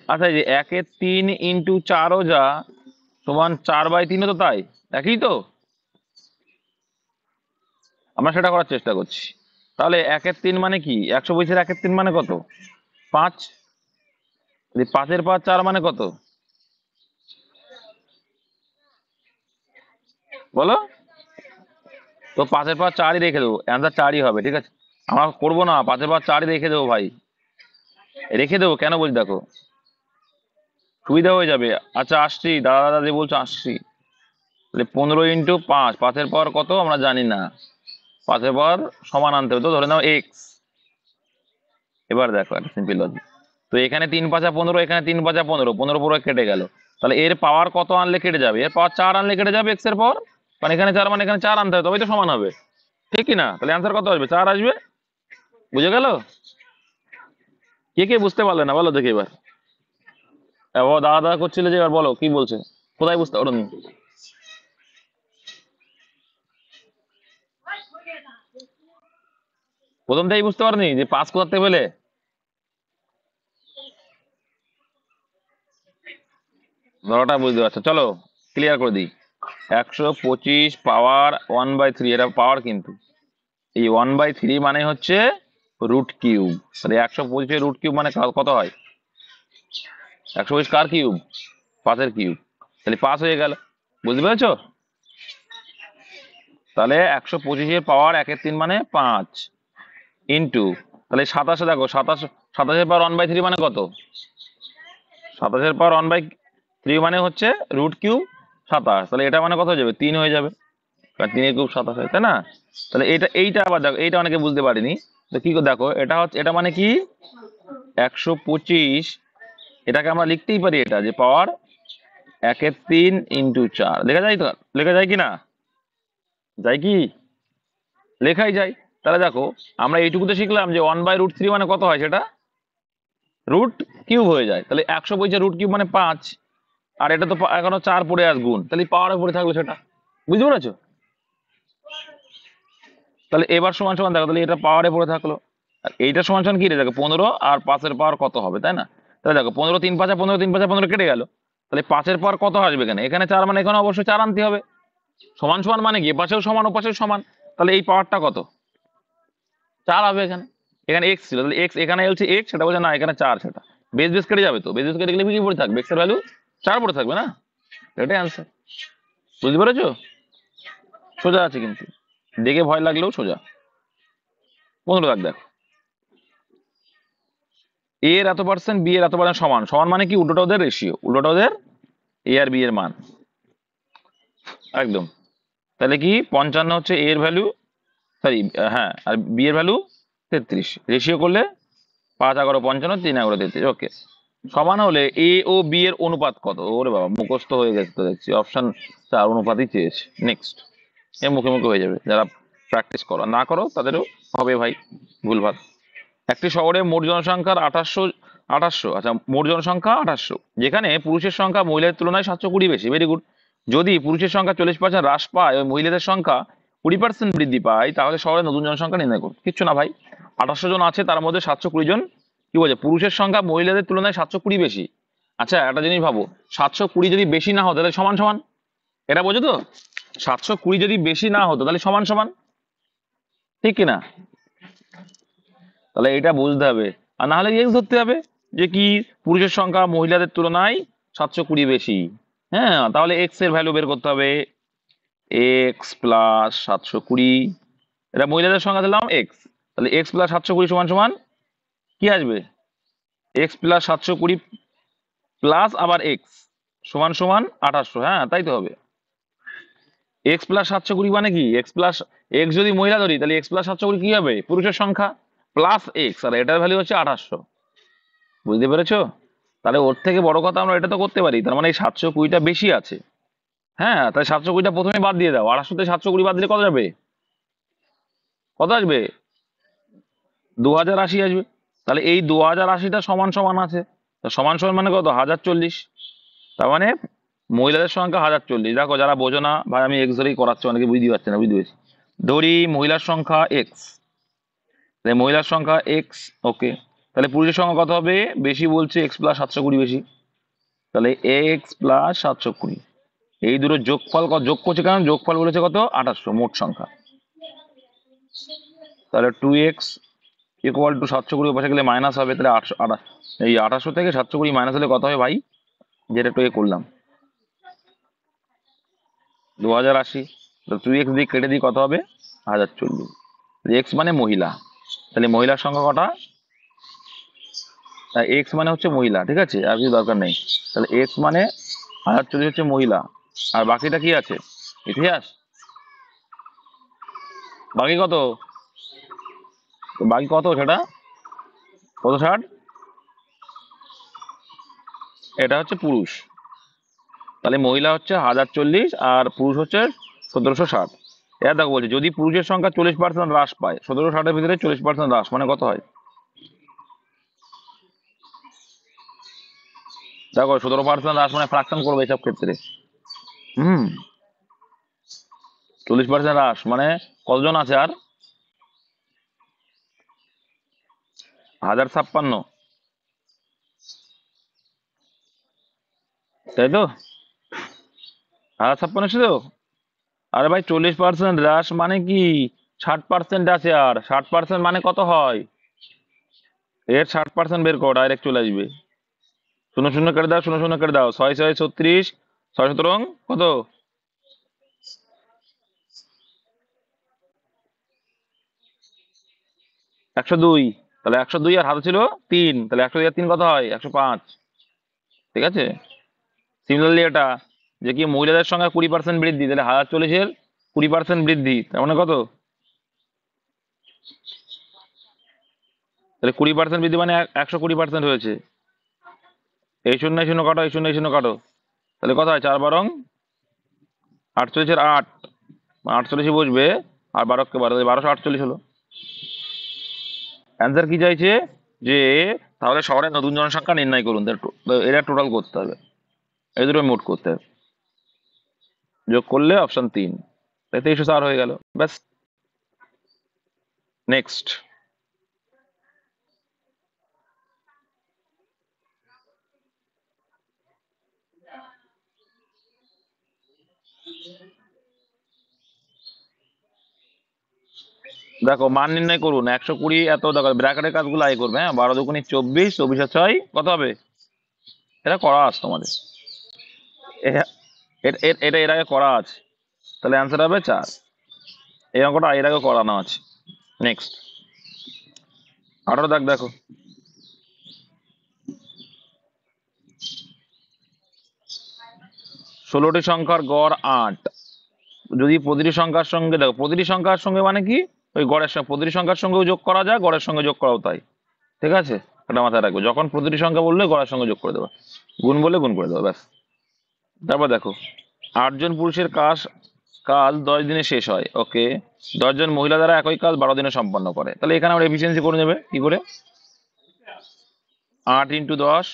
আচ্ছা, এই যে 1-এর 3 × 4ও যা সমান 4/3 তো তাই, একই তো, আমরা সেটা করার চেষ্টা করছি। তাহলে 1-এর 3 মানে কি, 120-এর 1-এর 3 মানে কত, 5, 5-এর 5 4 মানে কত, বলো, তো 5-এর 5 4ই রেখে দেবো, অ্যান্সার 4ই হবে, ঠিক আছে। আমরা করবো না, 5-এর 5 4ই রেখে দেবো ভাই, রেখে দেবো, কেন বলছি দেখো, সুবিধা হয়ে যাবে। আচ্ছা আসছি, দাদা দাদা যে বলছো আসছি, তাহলে 15 × 5, 5-এর পাওয়ার কত আমরা জানি না, 5-এর পাওয়ার সমান আনতে হবে, তো ধরে নাও এক্স, এবার দেখো একটা সিম্পল লজিক। তো এখানে 3×5 = 15, এখানে 3×5 = 15, 15 পুরো কেটে গেল। তাহলে এর পাওয়ার কত আনলে কেটে যাবে? এর পাওয়ার 4 আনলে কেটে যাবে এক্স এর পাওয়ার। কারণ এখানে 4 মানে এখানে 4 আনতে হবে, তবেই তো সমান হবে, ঠিক কি না? তাহলে অ্যান্সার কত আসবে? 4 আসবে। বুঝে গেল? কে কে বুঝতে পারলে না বলো দেখি এবার। ও দাদা দাদা করছিলে যে, এবার বলো কি বলছে, কোথায় বুঝতে পারো? প্রথমটাই বুঝতে পারনি যে পাস করতে পেলে? ধরোটা বুঝতে পারছো, চলো ক্লিয়ার করে দিই। 125 পাওয়ার 1/3, এটা পাওয়ার, কিন্তু এই 1/3 মানে হচ্ছে রুট কিউব। তাহলে 125 রুট কিউব মানে কত হয়? 125 কার কিউব? 5-এর কিউব। তাহলে 5 হয়ে গেল। বুঝতে পেরেছো? তাহলে 125-এর পাওয়ার 1/3 মানে 5 ইন্টু, তাহলে 27, দেখো 27-এর পাওয়ার 1/3 মানে কত? 27-এর পাওয়ার 1/3 মানে হচ্ছে রুট কিউব 27। তাহলে এটা মানে কত হয়ে যাবে? 3 হয়ে যাবে, কারণ 3 কিউব 27 হয়, তাই না? তাহলে এইটা আবার দেখো, এইটা অনেকে বুঝতে পারেনি। তো কি করে দেখো, এটা হচ্ছে, এটা মানে কি 125, এটাকে আমরা লিখতেই পারি এটা যে পাওয়ার 1/3 ইন্টু 4 লেখা যায়। তো লেখা যায় কি না? যায় কি? লেখাই যায়। তাহলে দেখো আমরা এইটুকুতে শিখলাম যে 1/√3 মানে কত হয়, সেটা রুট কিউব হয়ে যায়। তাহলে 125 রুট কিউব মানে 5, আর এটা তো এখনো 4 পড়ে আস গুণ, তাহলে পাওয়ার উপরে থাকলো সেটা। বুঝতে পেরেছো? তাহলে এবার সমান সমান দেখো, তাহলে এটা পাওয়ারে পড়ে থাকলো, আর এইটা সমান সমান কি রে দেখো 15, আর 5-এর পাওয়ার কত হবে, তাই না? তাহলে দেখো 15 3×5 = 15, 3×5 = 15 কেটে গেল। তাহলে 5-এর পাওয়ার কত আসবে? এখানে এখানে 4 মানে এখানে অবশ্যই 4 আনতে হবে। সমান সমান মানে কি এপাশেও সমান ওপাশেও সমান। তাহলে এই পাওয়ারটা কত? 4 হবে এখানে। এখানে এক্স ছিল, তাহলে এক্স, এখানে বলছে এক্স, সেটা বলছে না এখানে 4, সেটা বেস বেস কেটে যাবে, তো বেস বেস কেটে গেলে কি পড়ে থাকবে? এক্স এর ভ্যালু 4 পড়ে থাকবে না? এটাই আনসার। বুঝতে পেরেছো? সোজা আছে কিন্তু, দেখে ভয় লাগলেও সোজা। 15 দাগ দেখো, এ এর এত পার্সেন্ট, বি এর এত পার্সেন্ট সমান, সমান মানে কি উল্টোটা ওদের রেশিও, উল্টোটা ওদের এ আর বি এর মান একদম। তাহলে কি 55 হচ্ছে এ এর ভ্যালু, সরি হ্যাঁ, আর বি এর ভ্যালু 33, রেশিও করলে 5×11 = 55, 3×11 = 33। ওকে, সমান হলে এ ও বি এর অনুপাত কত? ওরে বাবা মুখস্থ হয়ে গেছে তো দেখছি, অপশন 4 অনুপাতই চেয়েছে। নেক্সট, এ মুখে মুখে হয়ে যাবে, যারা প্র্যাকটিস করো, না করো তাদেরও হবে ভাই ভুলভাল। একটি শহরে মোট জনসংখ্যার 2800, আচ্ছা মোট জনসংখ্যা 2800, যেখানে পুরুষের সংখ্যা মহিলাদের তুলনায় 720 বেশি। Very good. যদি পুরুষের সংখ্যা 40% হ্রাস পায় ও মহিলাদের সংখ্যা 20% বৃদ্ধি পায়, তাহলে শহরে নতুন জনসংখ্যা নির্ণয় করুন। কিচ্ছু না ভাই, 2800 জন আছে, তার মধ্যে 720 জন কি বলছে পুরুষের সংখ্যা মহিলাদের তুলনায় 720 বেশি। আচ্ছা একটা জিনিস ভাবো, 720 যদি বেশি না হতো তাহলে সমান সমান, এটা বোঝো তো? 720 যদি বেশি না হতো তাহলে সমান সমান, ঠিক কিনা? তাহলে এটা বুঝতে হবে, আর না হলে এক্স ধরতে হবে যে কি পুরুষের সংখ্যা মহিলাদের তুলনায় 720 বেশি। হ্যাঁ, তাহলে এক্স এর ভ্যালু বের করতে হবে, এক্স প্লাস 720, এটা মহিলাদের সংখ্যা দিলাম এক্স, তাহলে এক্স প্লাস 720 সমান সমান কি আসবে? এক্স প্লাস 720 প্লাস আবার এক্স সমান সমান 2800। হ্যাঁ তাই তো হবে। এক্স প্লাস 720 মানে কি, এক্স প্লাস এক্স যদি মহিলা ধরি তাহলে এক্স প্লাস 720 কি হবে? পুরুষের সংখ্যা প্লাস এক্স, আর এটার ভ্যালু হচ্ছে 2800। বুঝতে পেরেছো? তাহলে ওর থেকে বড় কথা আমরা এটা তো করতে পারি, তার মানে এই 720টা বেশি আছে। হ্যাঁ, তাহলে 720টা প্রথমে বাদ দিয়ে দাও, 2800 থেকে 720 বাদ দিলে কত যাবে? কত আসবে? 2080 আসবে। তাহলে এই 2080টা সমান সমান আছে, তা সমান সমান মানে কত? 1040। তার মানে মহিলাদের সংখ্যা 1040। দেখো যারা বোঝো না ভাই, আমি এক্স ধরেই করাচ্ছি, অনেকে বুঝতে পারছে না, বুঝতে পেরেছি। ধরি মহিলার সংখ্যা এক্স, মহিলার সংখ্যা এক্স, ওকে। তাহলে পুরুষের সংখ্যা কত হবে? বেশি বলছে এক্স প্লাস 720 বেশি, তাহলে এক্স প্লাস 720, এই দুটো যোগফল যোগ করছে, কারণ যোগফল বলেছে কত? 2800 মোট সংখ্যা। তাহলে 2x ইকুয়াল টু 720 পাশে গেলে মাইনাস হবে, তাহলে 800, এই 2800 থেকে 720 মাইনাস হলে কত হবে ভাই? যেটা একটু করলাম 2080, তো 2x দিয়ে কেটে দিই কত হবে? 1040। এক্স মানে মহিলা, তাহলে মহিলার সংখ্যা কটা? এক্স মানে হচ্ছে মহিলা, ঠিক আছে, আর কিছু দরকার নেই। তাহলে এক্স মানে 1040 হচ্ছে মহিলা, আর বাকিটা কি আছে? ইতিহাস। বাকি কত? বাকি কত সেটা? কত 60? এটা হচ্ছে পুরুষ, তাহলে মহিলা হচ্ছে 1040 আর পুরুষ হচ্ছে 1760। এটা দেখো বলছে যদি পুরুষের সংখ্যা 40% হ্রাস পায়, 1760-এর ভিতরে 40% হ্রাস মানে কত হয়? দেখো 17% হ্রাস মানে ফ্রাকশন করবে এসব ক্ষেত্রে। হুম, 40% হ্রাস মানে কতজন আছে আর? 1056, তাই তো? 1056 এসে তো। আরে ভাই 40% হ্রাস মানে কি? 60% আছে, আর 60% মানে কত হয়? এর 60% বের করো, ডাইরেক্ট চলে আসবে। শূন্য শূন্য কেটে দাও, শূন্য শূন্য কেটে দাও, 6 6 36, 6 17 কত? 102। তাহলে 102 আর হাতে ছিল 3, তাহলে 102 আর 3 কত হয়? 105। ঠিক আছে। সিমিলারলি এটা যে কি মহিলাদের সংখ্যা 20% বৃদ্ধি, তাহলে 1040-এর 20% বৃদ্ধি, তার মানে কত? তাহলে 20% বৃদ্ধি মানে 120% হয়েছে। এই শূন্য এই শূন্য কাটো, এই শূন্য এই শূন্য কাটো, তাহলে কত হয়? 4 12 48-এর 8, 48 বসবে, আর 12 কে 12, 1248 হলো। অ্যান্সার কি চাইছে? যে তাহলে শহরে নতুন জনসংখ্যা নির্ণয় করুন, এটা টোটাল করতে হবে, এই দুটো মোট করতে হবে, যোগ করলে অপশন 3, তাই 2304 হয়ে গেল, ব্যাস। নেক্সট। দেখো মান নির্ণয় করুন, 120 এত, দেখো ব্র্যাকেটের কাজগুলো আগে করবে। হ্যাঁ, 12 দুগুণে 24, 24 আর 6 কত হবে? এটা করা আছে তোমাদের, এটা এর আগে করা আছে, তাহলে অ্যান্সার হবে 4। এই অঙ্কটা এর আগে করানো আছে। নেক্সট 18 দাগ দেখো। 16টি সংখ্যার গড় 8, যদি প্রতিটি সংখ্যার সঙ্গে, দেখো প্রতিটি সংখ্যার সঙ্গে মানে কি, ওই গড়ের সঙ্গে, প্রতিটি সংখ্যার সঙ্গেও যোগ করা যায়, গড়ের সঙ্গে যোগ করাও তাই। ঠিক আছে, এটা মাথায় রাখবে, যখন প্রতিটি সংখ্যা বললে গড়ের সঙ্গে যোগ করে দেবে, গুণ বললে গুণ করে দেবে, ব্যাস। তারপর দেখো 8 জন পুরুষের কাজ কাজ 10 দিনে শেষ হয়, ওকে। 10 জন মহিলা দ্বারা একই কাজ 12 দিনে সম্পন্ন করে, তাহলে এখানে আমরা এফিসিয়েন্সি করে নেবে কি করে? 8 × 10।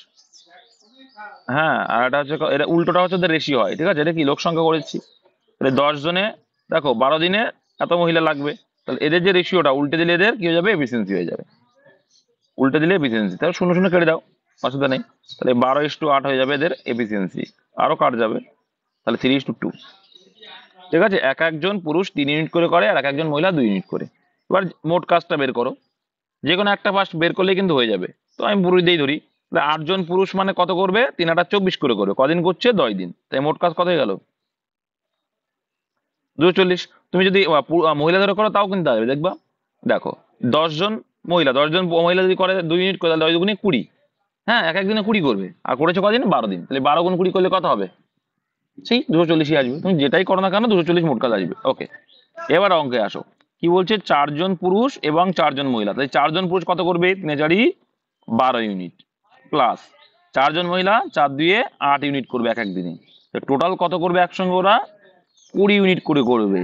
হ্যাঁ, আর এটা হচ্ছে, এটা উল্টোটা হচ্ছে রেশিও হয়, ঠিক আছে, এটা কি লোক সংখ্যা করেছি, তাহলে 10 জনে, দেখো 12 দিনে এত মহিলা লাগবে, তাহলে এদের যে রেশিওটা উল্টে দিলে এদের কি হয়ে যাবে? এফিসিয়েন্সি হয়ে যাবে, উল্টে দিলে এফিসিয়েন্সি, তাহলে শূন্য শূন্য কেটে দাও, অসুবিধা নেই। তাহলে 12:8 হয়ে যাবে এদের এফিসিয়েন্সি, আরো কাট যাবে, তাহলে 3:2। ঠিক আছে, এক একজন পুরুষ 3 ইউনিট করে করে, আর এক একজন মহিলা 2 ইউনিট করে। এবার মোট কাজটা বের করো, যে কোনো একটা ফার্স্ট বের করলেই কিন্তু হয়ে যাবে। তো আমি পুরুষ দিয়েই ধরি, তাহলে 8 জন পুরুষ মানে কত করবে? 3 8 24 করে করবে, কদিন করছে? 10 দিন, তাই মোট কাজ কত হয়ে গেল? 240। তুমি যদি মহিলা ধরে করো তাও কিন্তু আসবে, দেখবা। দেখো 10 জন মহিলা, 10 জন মহিলা যদি করে 2 ইউনিট করে, তাহলে 10 দুগুণে 20। হ্যাঁ, এক একদিনে 20 করবে, আর করেছে কদিন? 12 দিন, তাহলে 12 গুণ 20 করলে কত হবে? সেই 240-ই আসবে, তুমি যেটাই করো না কেন 240 মোট কাজ আসবে, ওকে। এবার অঙ্কে আসো, কি বলছে? 4 জন পুরুষ এবং 4 জন মহিলা, তাই 4 জন পুরুষ কত করবে? 3 4 12 ইউনিট, প্লাস 4 জন মহিলা 4 2 8 ইউনিট করবে এক একদিনে, টোটাল কত করবে একসঙ্গে ওরা? 20 ইউনিট করে করবে।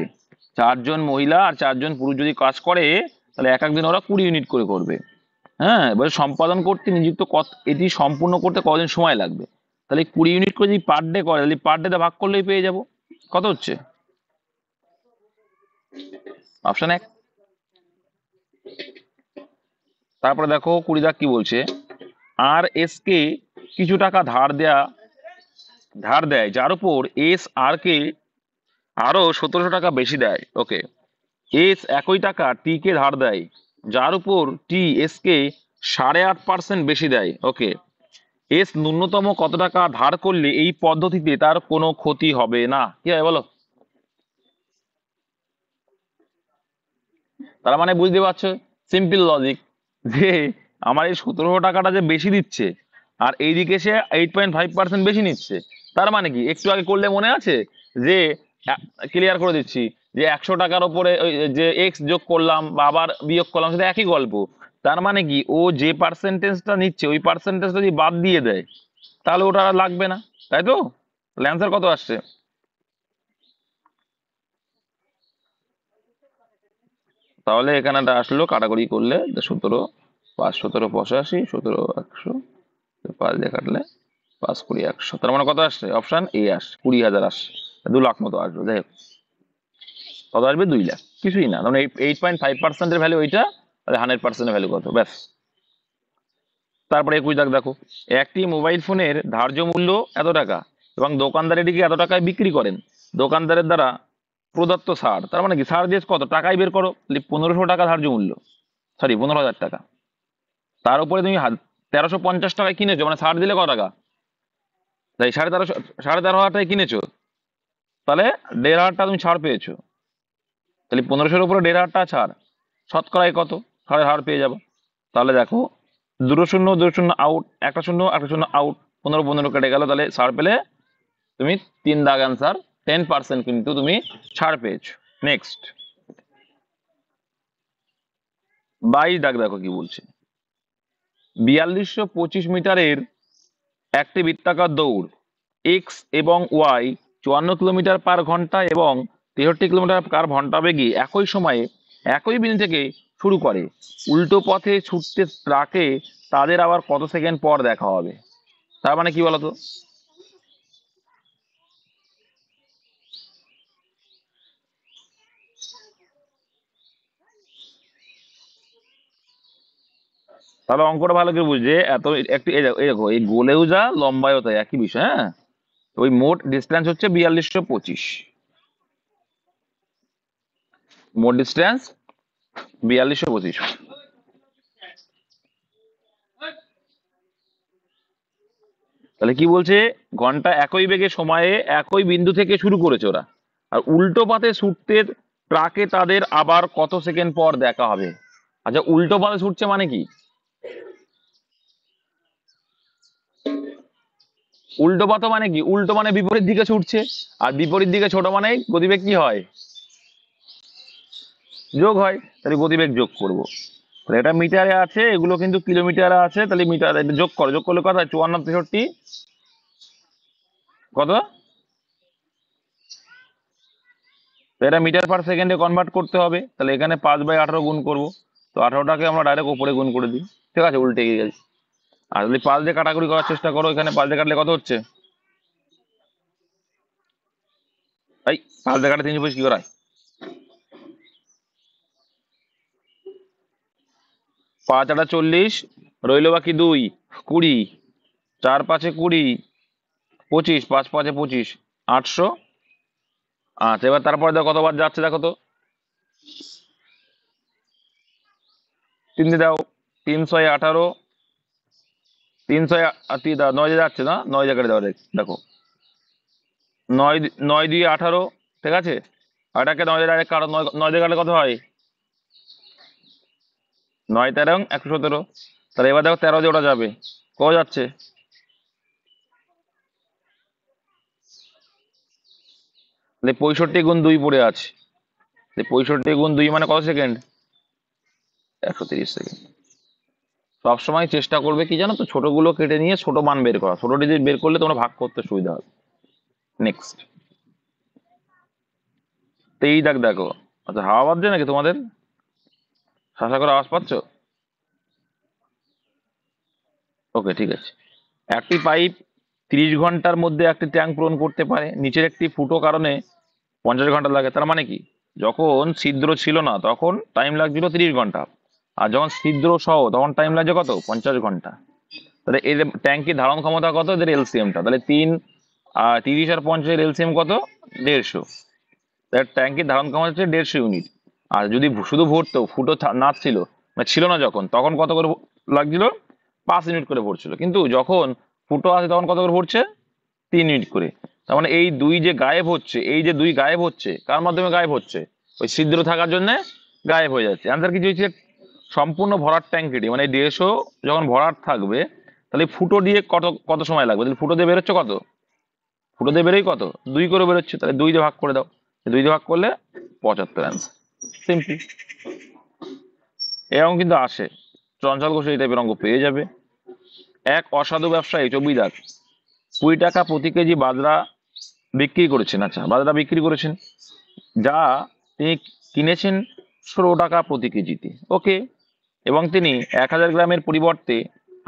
4 জন মহিলা আর 4 জন পুরুষ যদি কাজ করে, তাহলে এক একদিন ওরা 20 ইউনিট করে করবে। হ্যাঁ, এবার সম্পাদন করতে নিযুক্ত এটি সম্পূর্ণ করতে কদিন সময় লাগবে? তাহলে 20 ইউনিট করে যদি পার ডে করে, তাহলে পার ডে ভাগ করলেই পেয়ে যাব, কত হচ্ছে? অপশন 1। তারপরে দেখো 20 দাগ কি বলছে? আর এস কে কিছু টাকা ধার দেয়, যার উপর এস আর কে আরো 1700 টাকা বেশি দেয়, ওকে। এস একই টাকা টি কে ধার দেয়, যার উপর টি এস কে 8.5% বেশি দেয়, ওকে। এস ন্যূনতম কত টাকা ধার করলে এই পদ্ধতিতে তার কোনো ক্ষতি হবে না? কি হয় বলো? তার মানে বুঝতে পারছো, সিম্পল লজিক, যে আমার এই 1700 টাকাটা যে বেশি দিচ্ছে, আর এইদিকে সে 8.5% বেশি নিচ্ছে, তার মানে কি? একটু আগে করলে মনে আছে যে, ক্লিয়ার করে দিচ্ছি, যে 100 টাকার ওপরে ওই যে এক্স যোগ করলাম বা আবার বিয়োগ করলাম, সেটা একই গল্প। তার মানে কি, ও যে পার্সেন্টেজটা নিচ্ছে ওই পার্সেন্টেজটা যদি বাদ দিয়ে দেয় তাহলে ওটা আর লাগবে না, তাই তো? তাহলে অ্যান্সার কত আসছে? তাহলে এখানে একটা আসলো কাটাকুটি করলে 17, 5 17 85, 17 100, 5 দিয়ে কাটলে 5 20 100, তার মানে কত আসছে? অপশন এ আসছে, 20,000 আসছে। 2 লাখ মতো আসবে, যাই হোক। কত আসবে? 2 লাখ, কিছুই না। মানে 8.5%-এর ভ্যালু ওইটা, আর 100%-এর ভ্যালু কত, ব্যাস। তারপরে 21 দাগ দেখো, একটি মোবাইল ফোনের ধার্য মূল্য এত টাকা এবং দোকানদার এটিকে এত টাকায় বিক্রি করেন। দোকানদারের দ্বারা প্রদত্ত ছাড়, তার মানে কি ছাড় দিয়েছে কত, টাকায় বের করো। 1500 টাকা ধার্য মূল্য, সরি 15,000 টাকা। তার উপরে তুমি 1350 টাকায় কিনেছো, মানে ছাড় দিলে কত টাকা? তাই 13,500 টাকায় কিনেছো, তাহলে 1,500 টাকা তুমি ছাড় পেয়েছো। তাহলে 1500-এর উপরে 1,500 টাকা ছাড়, শতকরায় কত ছাড়ের হার পেয়ে যাবো। তাহলে দেখো, দুটো শূন্য দুটো শূন্য আউট, একটা শূন্য একটা শূন্য আউট, 15 15 কেটে গেল, তাহলে ছাড় পেলে তুমি 3 দাগ অ্যান্সার, 10% কিন্তু তুমি ছাড় পেয়েছো। নেক্সট 22 দাগ দেখো কি বলছে, 4225 মিটারের একটি বৃত্তাকার দৌড় এক্স এবং ওয়াই 54 কিলোমিটার/ঘন্টা এবং 63 কিলোমিটার/ঘন্টা বেগে একই সময়ে একই বিন্দু থেকে শুরু করে। উল্টো পথে ছুটতে ট্রাকে তাদের আবার কত সেকেন্ড পর দেখা হবে? তার মানে কি বলতো? তাহলে অঙ্কটা ভালো করে বুঝে, এত একটু এই দেখো, এই গোলেও যা লম্বায়ও তাই, একই বিষয়, হ্যাঁ। ওই মোট ডিস্টেন্স হচ্ছে 4225, মোট ডিস্টেন্স 4225। তাহলে কি বলছে, ঘন্টা একই বেগে সময়ে একই বিন্দু থেকে শুরু করেছে ওরা, আর উল্টো পথে ছুটতে ট্রাকে তাদের আবার কত সেকেন্ড পর দেখা হবে? আচ্ছা, উল্টো পথে ছুটছে মানে কি? উল্টো পথ মানে কি? উল্টো মানে বিপরীত দিকে ছুটছে, আর বিপরীত দিকে ছোট মানে গতিবেগ কি হয়? যোগ হয়, তাহলে গতিবেগ যোগ করবো। তাহলে এটা মিটারে আছে, এগুলো কিন্তু কিলোমিটারে আছে, তাহলে মিটার যোগ করো, যোগ করলে কত হয়? 54 63 কত? তো এটা মিটার/সেকেন্ডে কনভার্ট করতে হবে, তাহলে এখানে 5/18 গুণ করবো। তো 18টাকে আমরা ডাইরেক্ট উপরে গুণ করে দিই, ঠিক আছে, উল্টে গিয়ে গেছে। আর যদি 5 দিয়ে কাটাকুটি করার চেষ্টা করো, এখানে 5 দিয়ে কাটলে কত হচ্ছে? এই 5 দিয়ে কাটে 325 কি করে হয়? 5 8 40, রইলো বাকি 2 20, 4 5 20, 25, 5 5 25, 800। আচ্ছা, এবার তারপরে দেখো কতবার যাচ্ছে, দেখো তো। 3 দিয়ে দাও, 3 6 18, 3 6 9 দিয়ে যাচ্ছে না, 9 দিয়ে কেটে দাও, দেখো 9 9 দিয়ে 18, ঠিক আছে। আর এটাকে 9 দিয়ে ডাইরেক্ট কাটো, 9 দিয়ে কাটলে কত হয়? 9 13 117। তাহলে এবার দেখো 13 দিয়ে ওটা যাবে, কত যাচ্ছে? তাহলে 65 গুণ 2 পড়ে আছে, 65 গুণ 2 মানে কত সেকেন্ড? 130 সেকেন্ড। সবসময় চেষ্টা করবে কি জানো তো, ছোটগুলো কেটে নিয়ে ছোট মান বের করা, ছোট ডিজিট বের করলে তোমরা ভাগ করতে সুবিধা হবে। নেক্সট 23 দাগ দেখো, আচ্ছা হাওয়া বাজছে নাকি তোমাদের? শাসা করে আওয়াজ পাচ্ছ? ওকে, ঠিক আছে। একটি পাইপ 30 ঘন্টার মধ্যে একটি ট্যাঙ্ক পূরণ করতে পারে, নিচের একটি ফুটো কারণে 50 ঘন্টা লাগে। তার মানে কি, যখন ছিদ্র ছিল না তখন টাইম লাগছিল 30 ঘন্টা, আর যখন ছিদ্র সহ তখন টাইম লাগছে কত? 50 ঘন্টা। তাহলে এর ট্যাঙ্কির ধারণ ক্ষমতা কত, এদের এলসিএমটা, তাহলে 30 আর 50-এর এলসিএম কত? 150। তাহলে ট্যাঙ্কির ধারণ ক্ষমতা হচ্ছে 150 ইউনিট। আর যদি শুধু ভরতো, ফুটো না ছিল, মানে ছিল না যখন, তখন কত করে লাগছিল? 5 ইউনিট করে ভরছিল। কিন্তু যখন ফুটো আছে তখন কত করে ভরছে? 3 ইউনিট করে। তার মানে এই দুই যে গায়েব হচ্ছে, এই যে দুই গায়েব হচ্ছে, কার মাধ্যমে গায়েব হচ্ছে? ওই ছিদ্র থাকার জন্য গায়েব হয়ে যাচ্ছে। অ্যান্সার কিছু হচ্ছে, সম্পূর্ণ ভরাট ট্যাঙ্কিটি, মানে 150 যখন ভরাট থাকবে, তাহলে ফুটো দিয়ে কত কত সময় লাগবে? তাহলে ফুটো দিয়ে বেরোচ্ছে কত? ফুটো দিয়ে বেরোই কত? 2 করে বেরোচ্ছে, তাহলে 2 দিয়ে ভাগ করে দাও, 2 দিয়ে ভাগ করলে 75 অ্যান্সার। সিম্পল। এরকম কিন্তু আসে, চঞ্চল ঘোষ এই টাইপের অঙ্ক পেয়ে যাবে। এক অসাধু ব্যবসায়ী চবিদার 20 টাকা প্রতি কেজি বাজরা বিক্রি করেছেন। আচ্ছা, বাজরা বিক্রি করেছেন, যা তিনি কিনেছেন 16 টাকা প্রতি কেজিতে। ওকে, এবং তিনি 1000 গ্রামের পরিবর্তে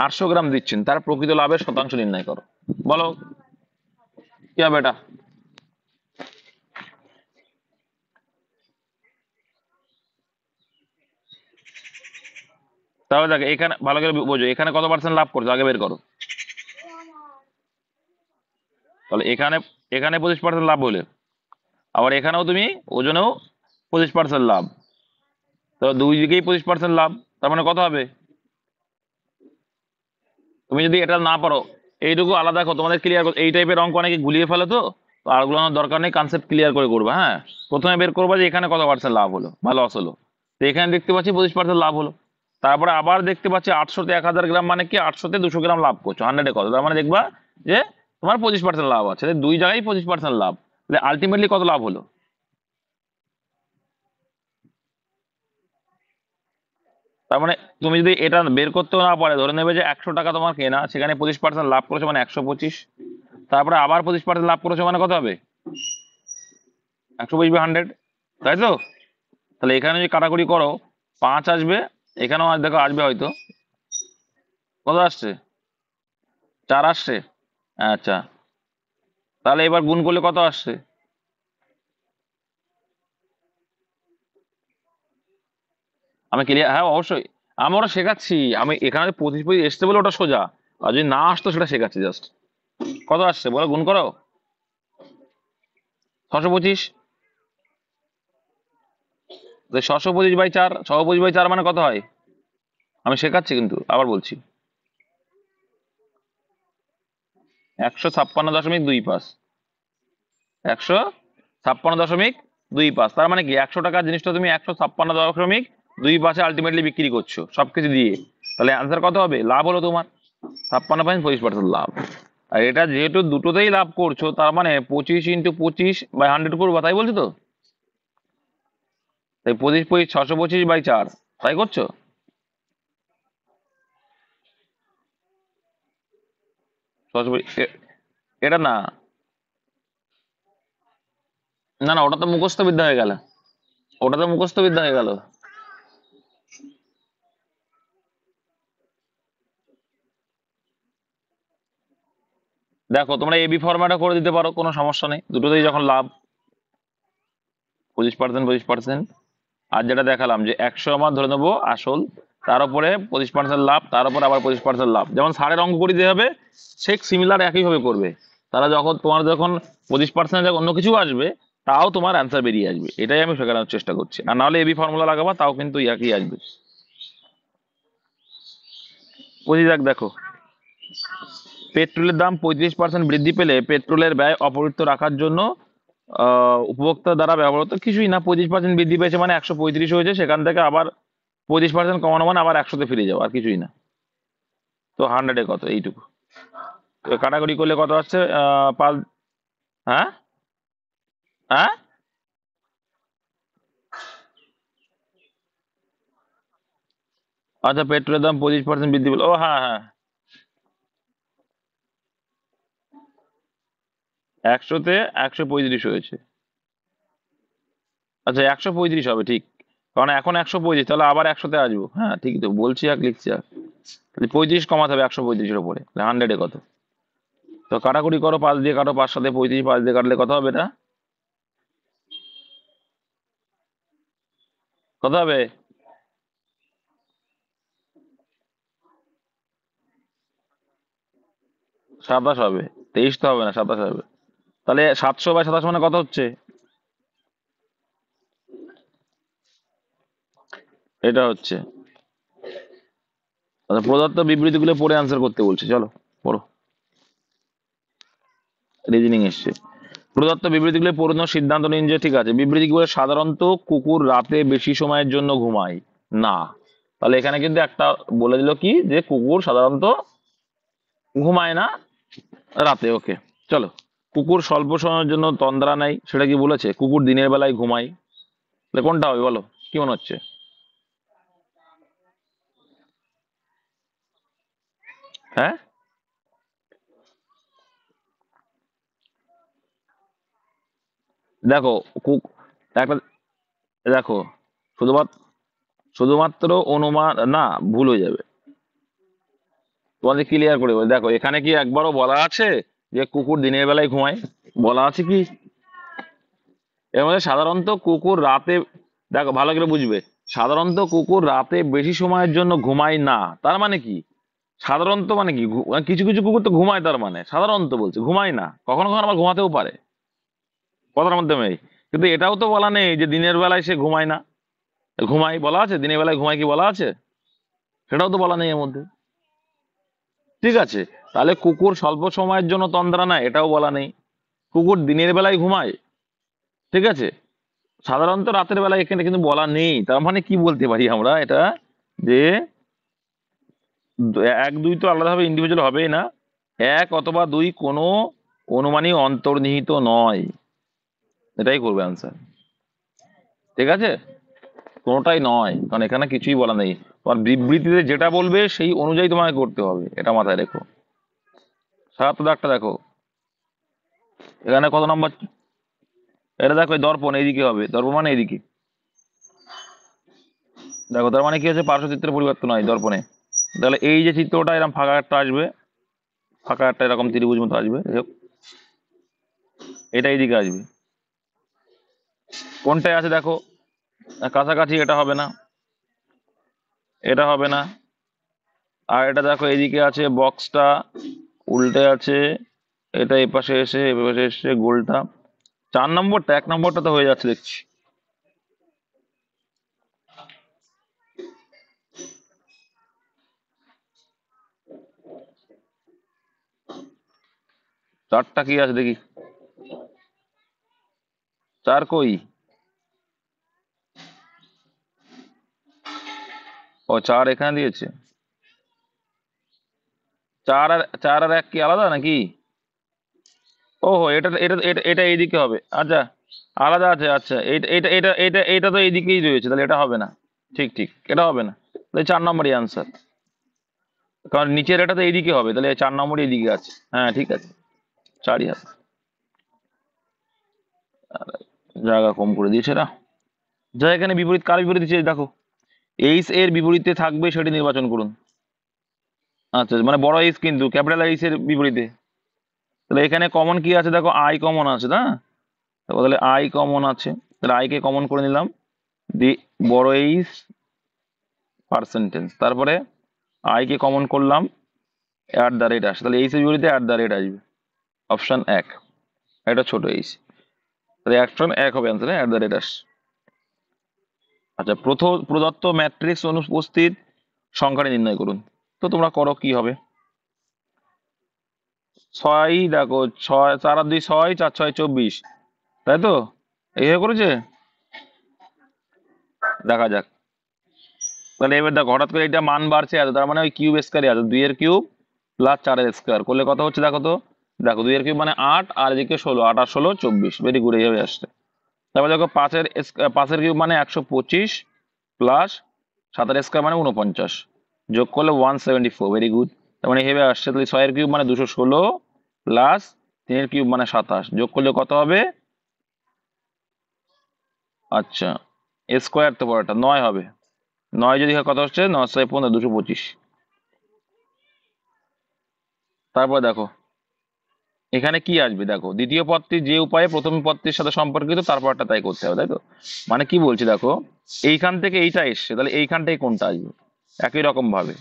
800 গ্রাম দিচ্ছেন, তার প্রকৃত লাভের শতাংশ নির্ণয় করো। বলো কি হবে এটা? তাহলে দেখো এখানে ভালো করে বোঝো, এখানে কত পার্সেন্ট লাভ করছো আগে বের করো। তাহলে এখানে এখানে 25% লাভ হলে, আবার এখানেও তুমি ওজনেও 25% লাভ, তো দুই দিকেই 25% লাভ, তার মানে কত হবে? তুমি যদি এটা না পারো, এইটুকু আলাদা দেখো, তোমাদের ক্লিয়ার, এই টাইপের অঙ্ক অনেকে গুলিয়ে ফেলে, তো আর গুলোর দরকার নেই, কনসেপ্ট ক্লিয়ার করে করবে। হ্যাঁ, প্রথমে বের করবো যে এখানে কত পার্সেন্ট লাভ হলো বা লস হলো, তো এখানে দেখতে পাচ্ছি 25% লাভ হলো। তারপরে আবার দেখতে পাচ্ছি 800-তে 1000 গ্রাম, মানে কি 800-তে 200 গ্রাম লাভ করছো, 100-এ কত, তার মানে দেখবা যে তোমার 25% লাভ আছে, দুই জায়গায় 25% লাভ, আলটিমেটলি কত লাভ হলো? তার মানে তুমি যদি এটা বের করতেও না পারে, ধরে নেবে যে 100 টাকা তোমার কেনা, সেখানে 25% লাভ করেছো মানে 125, তারপরে আবার 25% লাভ করেছো মানে কত হবে? 125/100, তাই তো? তাহলে এখানে যদি কাটাকুটি করো 5 আসবে, এখানেও আজ দেখো আসবে হয়তো, কত আসছে? 4 আসছে। আচ্ছা, তাহলে এবার গুণ করলে কত আসছে? আমি ক্লিয়ার, হ্যাঁ অবশ্যই, আমি ওটা শেখাচ্ছি, আমি এখানে 25 এসছে বলে ওটা সোজা, আর যদি না আসতো সেটা শেখাচ্ছি জাস্ট। কত আসছে বলো, গুণ করো। 625, 625/4, 625/4 মানে কত হয়? আমি শেখাচ্ছি কিন্তু আবার বলছি, 156.25, 156.25, তার মানে কি 100 টাকার জিনিসটা তুমি 156.25 আলটিমেটলি বিক্রি করছো সবকিছু দিয়ে, তাহলে অ্যান্সার কত হবে? লাভ হলো তোমার 56.25% লাভ। আর এটা যেহেতু দুটোতেই লাভ করছো, তার মানে 25 × 25/100 করবো, তাই বলছো তো? তাই 625/4, তাই করছো? এটা না, না না, ওটা তো মুখস্থ বিদ্যা হয়ে গেল, ওটা তো মুখস্থ বিদ্যা হয়ে গেল। দেখো তোমরা এবি ফরম্যাটও করে দিতে পারো, কোনো সমস্যা নেই, দুটোতেই যখন লাভ 25%, 25%। আর যেটা দেখালাম যে 100 আমার ধরে নেবো আসল, তার উপরে 25% লাভ, তার উপরে আবার 25% লাভ, যেমন সারের অঙ্ক করে দিতে হবে, ঠিক সিমিলার একইভাবে করবে। তারা যখন তোমার যখন 25% অন্য কিছু আসবে, তাও তোমার অ্যান্সার বেরিয়ে আসবে, এটাই আমি শেখানোর চেষ্টা করছি। আর নাহলে এবি ফর্মুলা লাগাবা, তাও কিন্তু একই আসবে। 25 দেখো, পেট্রোলের দাম 35% বৃদ্ধি পেলে পেট্রোলের ব্যয় অপরিক্ত রাখার জন্য উপভোক্তা দ্বারা ব্যবহৃত, কিছুই না, 25% বৃদ্ধি পেয়েছে মানে 135 হয়েছে, সেখান থেকে আবার 25% কমানো মানে আবার 100-তে ফিরে যাও, আর কিছুই না। তো 100-এ কত, এইটুকু। তো কাটাকুটি করলে কত আসছে? 5। হ্যাঁ, হ্যাঁ, আচ্ছা, পেট্রোলের দাম 25% বৃদ্ধি পেল, ও হ্যাঁ হ্যাঁ, 100-তে 135 হয়েছে। আচ্ছা, 135 হবে ঠিক, কারণ এখন 135, তাহলে আবার 100-তে আসবো। হ্যাঁ ঠিক তো বলছি, আর লিখছি, আর 35 কমাতে হবে 135-এর উপরে, 100-এ কত? তো কাটাকুটি করো, 5 দিয়ে কাটো, 5×7 = 35, 5 দিয়ে কাটলে কত হবে এটা? কত হবে? 27 হবে, 23 তো হবে না, 27 হবে। তাহলে 700/27 মানে কত হচ্ছে? এটা হচ্ছে, আচ্ছা, প্রদত্ত বিবৃতিগুলো পড়ে অ্যান্সার করতে বলছে, চলো পড়ো। রিজনিং এসছে, প্রদত্ত বিবৃতিগুলো পড়ানোর সিদ্ধান্ত নিন যে, ঠিক আছে, বিবৃতিগুলো সাধারণত কুকুর রাতে বেশি সময়ের জন্য ঘুমায় না, তাহলে এখানে কিন্তু একটা বলে দিল কি, যে কুকুর সাধারণত ঘুমায় না রাতে। ওকে, চলো। কুকুর স্বল্প সময়ের জন্য তন্দ্রা নেয়, সেটা কি বলেছে? কুকুর দিনের বেলায় ঘুমায়, তাহলে কোনটা হবে বলো, কি মনে হচ্ছে? হ্যাঁ, দেখো একটা, দেখো শুধুমাত্র শুধুমাত্র অনুমান না, ভুল হয়ে যাবে। তোমাদের ক্লিয়ার করে বলি, দেখো এখানে কি একবারও বলা আছে যে কুকুর দিনের বেলায় ঘুমায়? বলা আছে কি? এর মধ্যে সাধারণত কুকুর রাতে, দেখো ভালো করে বুঝবে, সাধারণত কুকুর রাতে বেশি সময়ের জন্য ঘুমায় না, তার মানে কি? সাধারণত মানে কি, মানে কিছু কিছু কুকুর তো ঘুমায়, তার মানে সাধারণত বলছে ঘুমায় না, কখনো কখনো আবার ঘুমাতেও পারে, কথার মাধ্যমে। কিন্তু এটাও তো বলা নেই যে দিনের বেলায় সে ঘুমায় না। ঘুমাই বলা আছে? দিনের বেলায় ঘুমায় কি বলা আছে? সেটাও তো বলা নেই এর মধ্যে। ঠিক আছে, তাহলে কুকুর স্বল্প সময়ের জন্য তন্দ্রা নেয় এটাও বলা নেই। কুকুর দিনের বেলায় ঘুমায়, ঠিক আছে, সাধারণত রাতের বেলায় এখানে কিন্তু বলা নেই। তার মানে কি বলতে পারি আমরা এটা, যে এক দুই তো আলাদাভাবে ইন্ডিভিজুয়াল হবেই না, এক অথবা দুই কোনো অনুমানই অন্তর্নিহিত নয়, এটাই করবে আনসার। ঠিক আছে, কোনোটাই নয়, কারণ এখানে কিছুই বলা নেই। তোমার বিবৃতিতে যেটা বলবে সেই অনুযায়ী তোমাকে করতে হবে, এটা মাথায় রেখো। 7 দাগটা দেখো, এখানে কত নম্বর? এটা দেখো, এই দর্পণ এইদিকে হবে, দর্পণ মানে এইদিকে। দেখো তার মানে কি হচ্ছে, পার্শ্ব চিত্রের পরিবর্তন হয় দর্পণে। তাহলে এই যে চিত্রটা এরকম ফাঁকা একটা আসবে, ফাঁকা একটা এরকম ত্রিভুজ মতো আসবে, যাই হোক, এটা এইদিকে আসবে। কোনটায় আছে দেখো, কাছাকাছি, এটা হবে না, এটা হবে না। আর এটা দেখো এইদিকে আছে, বক্সটা উল্টে আছে, এটা এপাশে এসে এপাশে এসে গোলটা। 4 নম্বরটা, 1 নম্বরটা তো হয়ে যাচ্ছে দেখছি। চারটা কি আছে দেখি, 4 কই? ও 4 এখানে দিয়েছে। 4 আর 1 কি আলাদা নাকি? ওহো, এটা এটা এটা এটা এইদিকে হবে, আচ্ছা, আলাদা আছে, আচ্ছা, এটা এটা এটা এটা এটা তো এইদিকেই রয়েছে, তাহলে এটা হবে না। ঠিক ঠিক, এটা হবে না, তাহলে 4 নম্বরই আনসার। কারণ নিচের এটা তো এইদিকে হবে, তাহলে 4 নম্বরই এইদিকে আছে। হ্যাঁ ঠিক আছে, 4ই আছে। আর জায়গা কম করে দিয়েছে না। যা, এখানে বিপরীত, কার বিপরীত দিয়েছে দেখো, এইচ এর বিপরীতে থাকবে সেটি নির্বাচন করুন। আচ্ছা, মানে বড় এইচ কিন্তু ক্যাপিটাল এইচ এর বিপরীতে। তাহলে এখানে কমন কি আছে দেখো, আই কমন আছে না, তাহলে আই কমন আছে, তাহলে আই কে কমন করে নিলাম, দি বড় এইচ পার্সেন্টেজ, তারপরে আই কে কমন করলাম, অ্যাট দ্য রেট আসে, তাহলে এইচ এর বিপরীতে অ্যাট দ্য রেট আসবে, অপশন 1। এটা ছোট এইচ, তাহলে অপশন 1 হবে অ্যান্সার, অ্যাট দ্য রেট আসে। আচ্ছা, প্রদত্ত ম্যাট্রিক্স অনুপস্থিত সংখ্যাটি নির্ণয় করুন। তো তোমরা করো, কি হবে? 6 দেখো, 6, 4 আর 2 6, 4 6 24, তাই তো? এইভাবে করেছে, দেখা যাক। তাহলে এবার দেখো, হঠাৎ করে এটা মান বাড়ছে এত, তার মানে ওই কিউব স্কোয়ারই আছে, 2 এর কিউব প্লাস 4 এর স্কোয়ার করলে কত হচ্ছে দেখো তো। দেখো 2 এর কিউব মানে 8, আর এদিকে 16, 8 আর 16 24, ভেরি গুড, এইভাবে আসছে। তারপর দেখো 5 এর কিউব মানে 125 প্লাস 7 এর স্কোয়ার মানে 49, যোগ করলে 174, ভেরি গুড। তার মানে এইভাবে আসছে। তাহলে 6 এর কিউব মানে 216 প্লাস 3 এর কিউব মানে 27, যোগ করলে কত হবে? আচ্ছা, স্কোয়ার তো পরেরটা 9 হবে, 9 যদি হয় কত হচ্ছে, 9 6 15, 225। তারপর দেখো এখানে কি আসবে, দেখো দ্বিতীয় পদটি যে উপায়ে প্রথম পদটির সাথে সম্পর্কিত তারপরটা তাই করতে হবে, তাই তো? মানে কি বলছি দেখো, এইখান থেকে এইটা এসছে, তাহলে এইখানটাই কোনটা আসবে একই রকম ভাবে,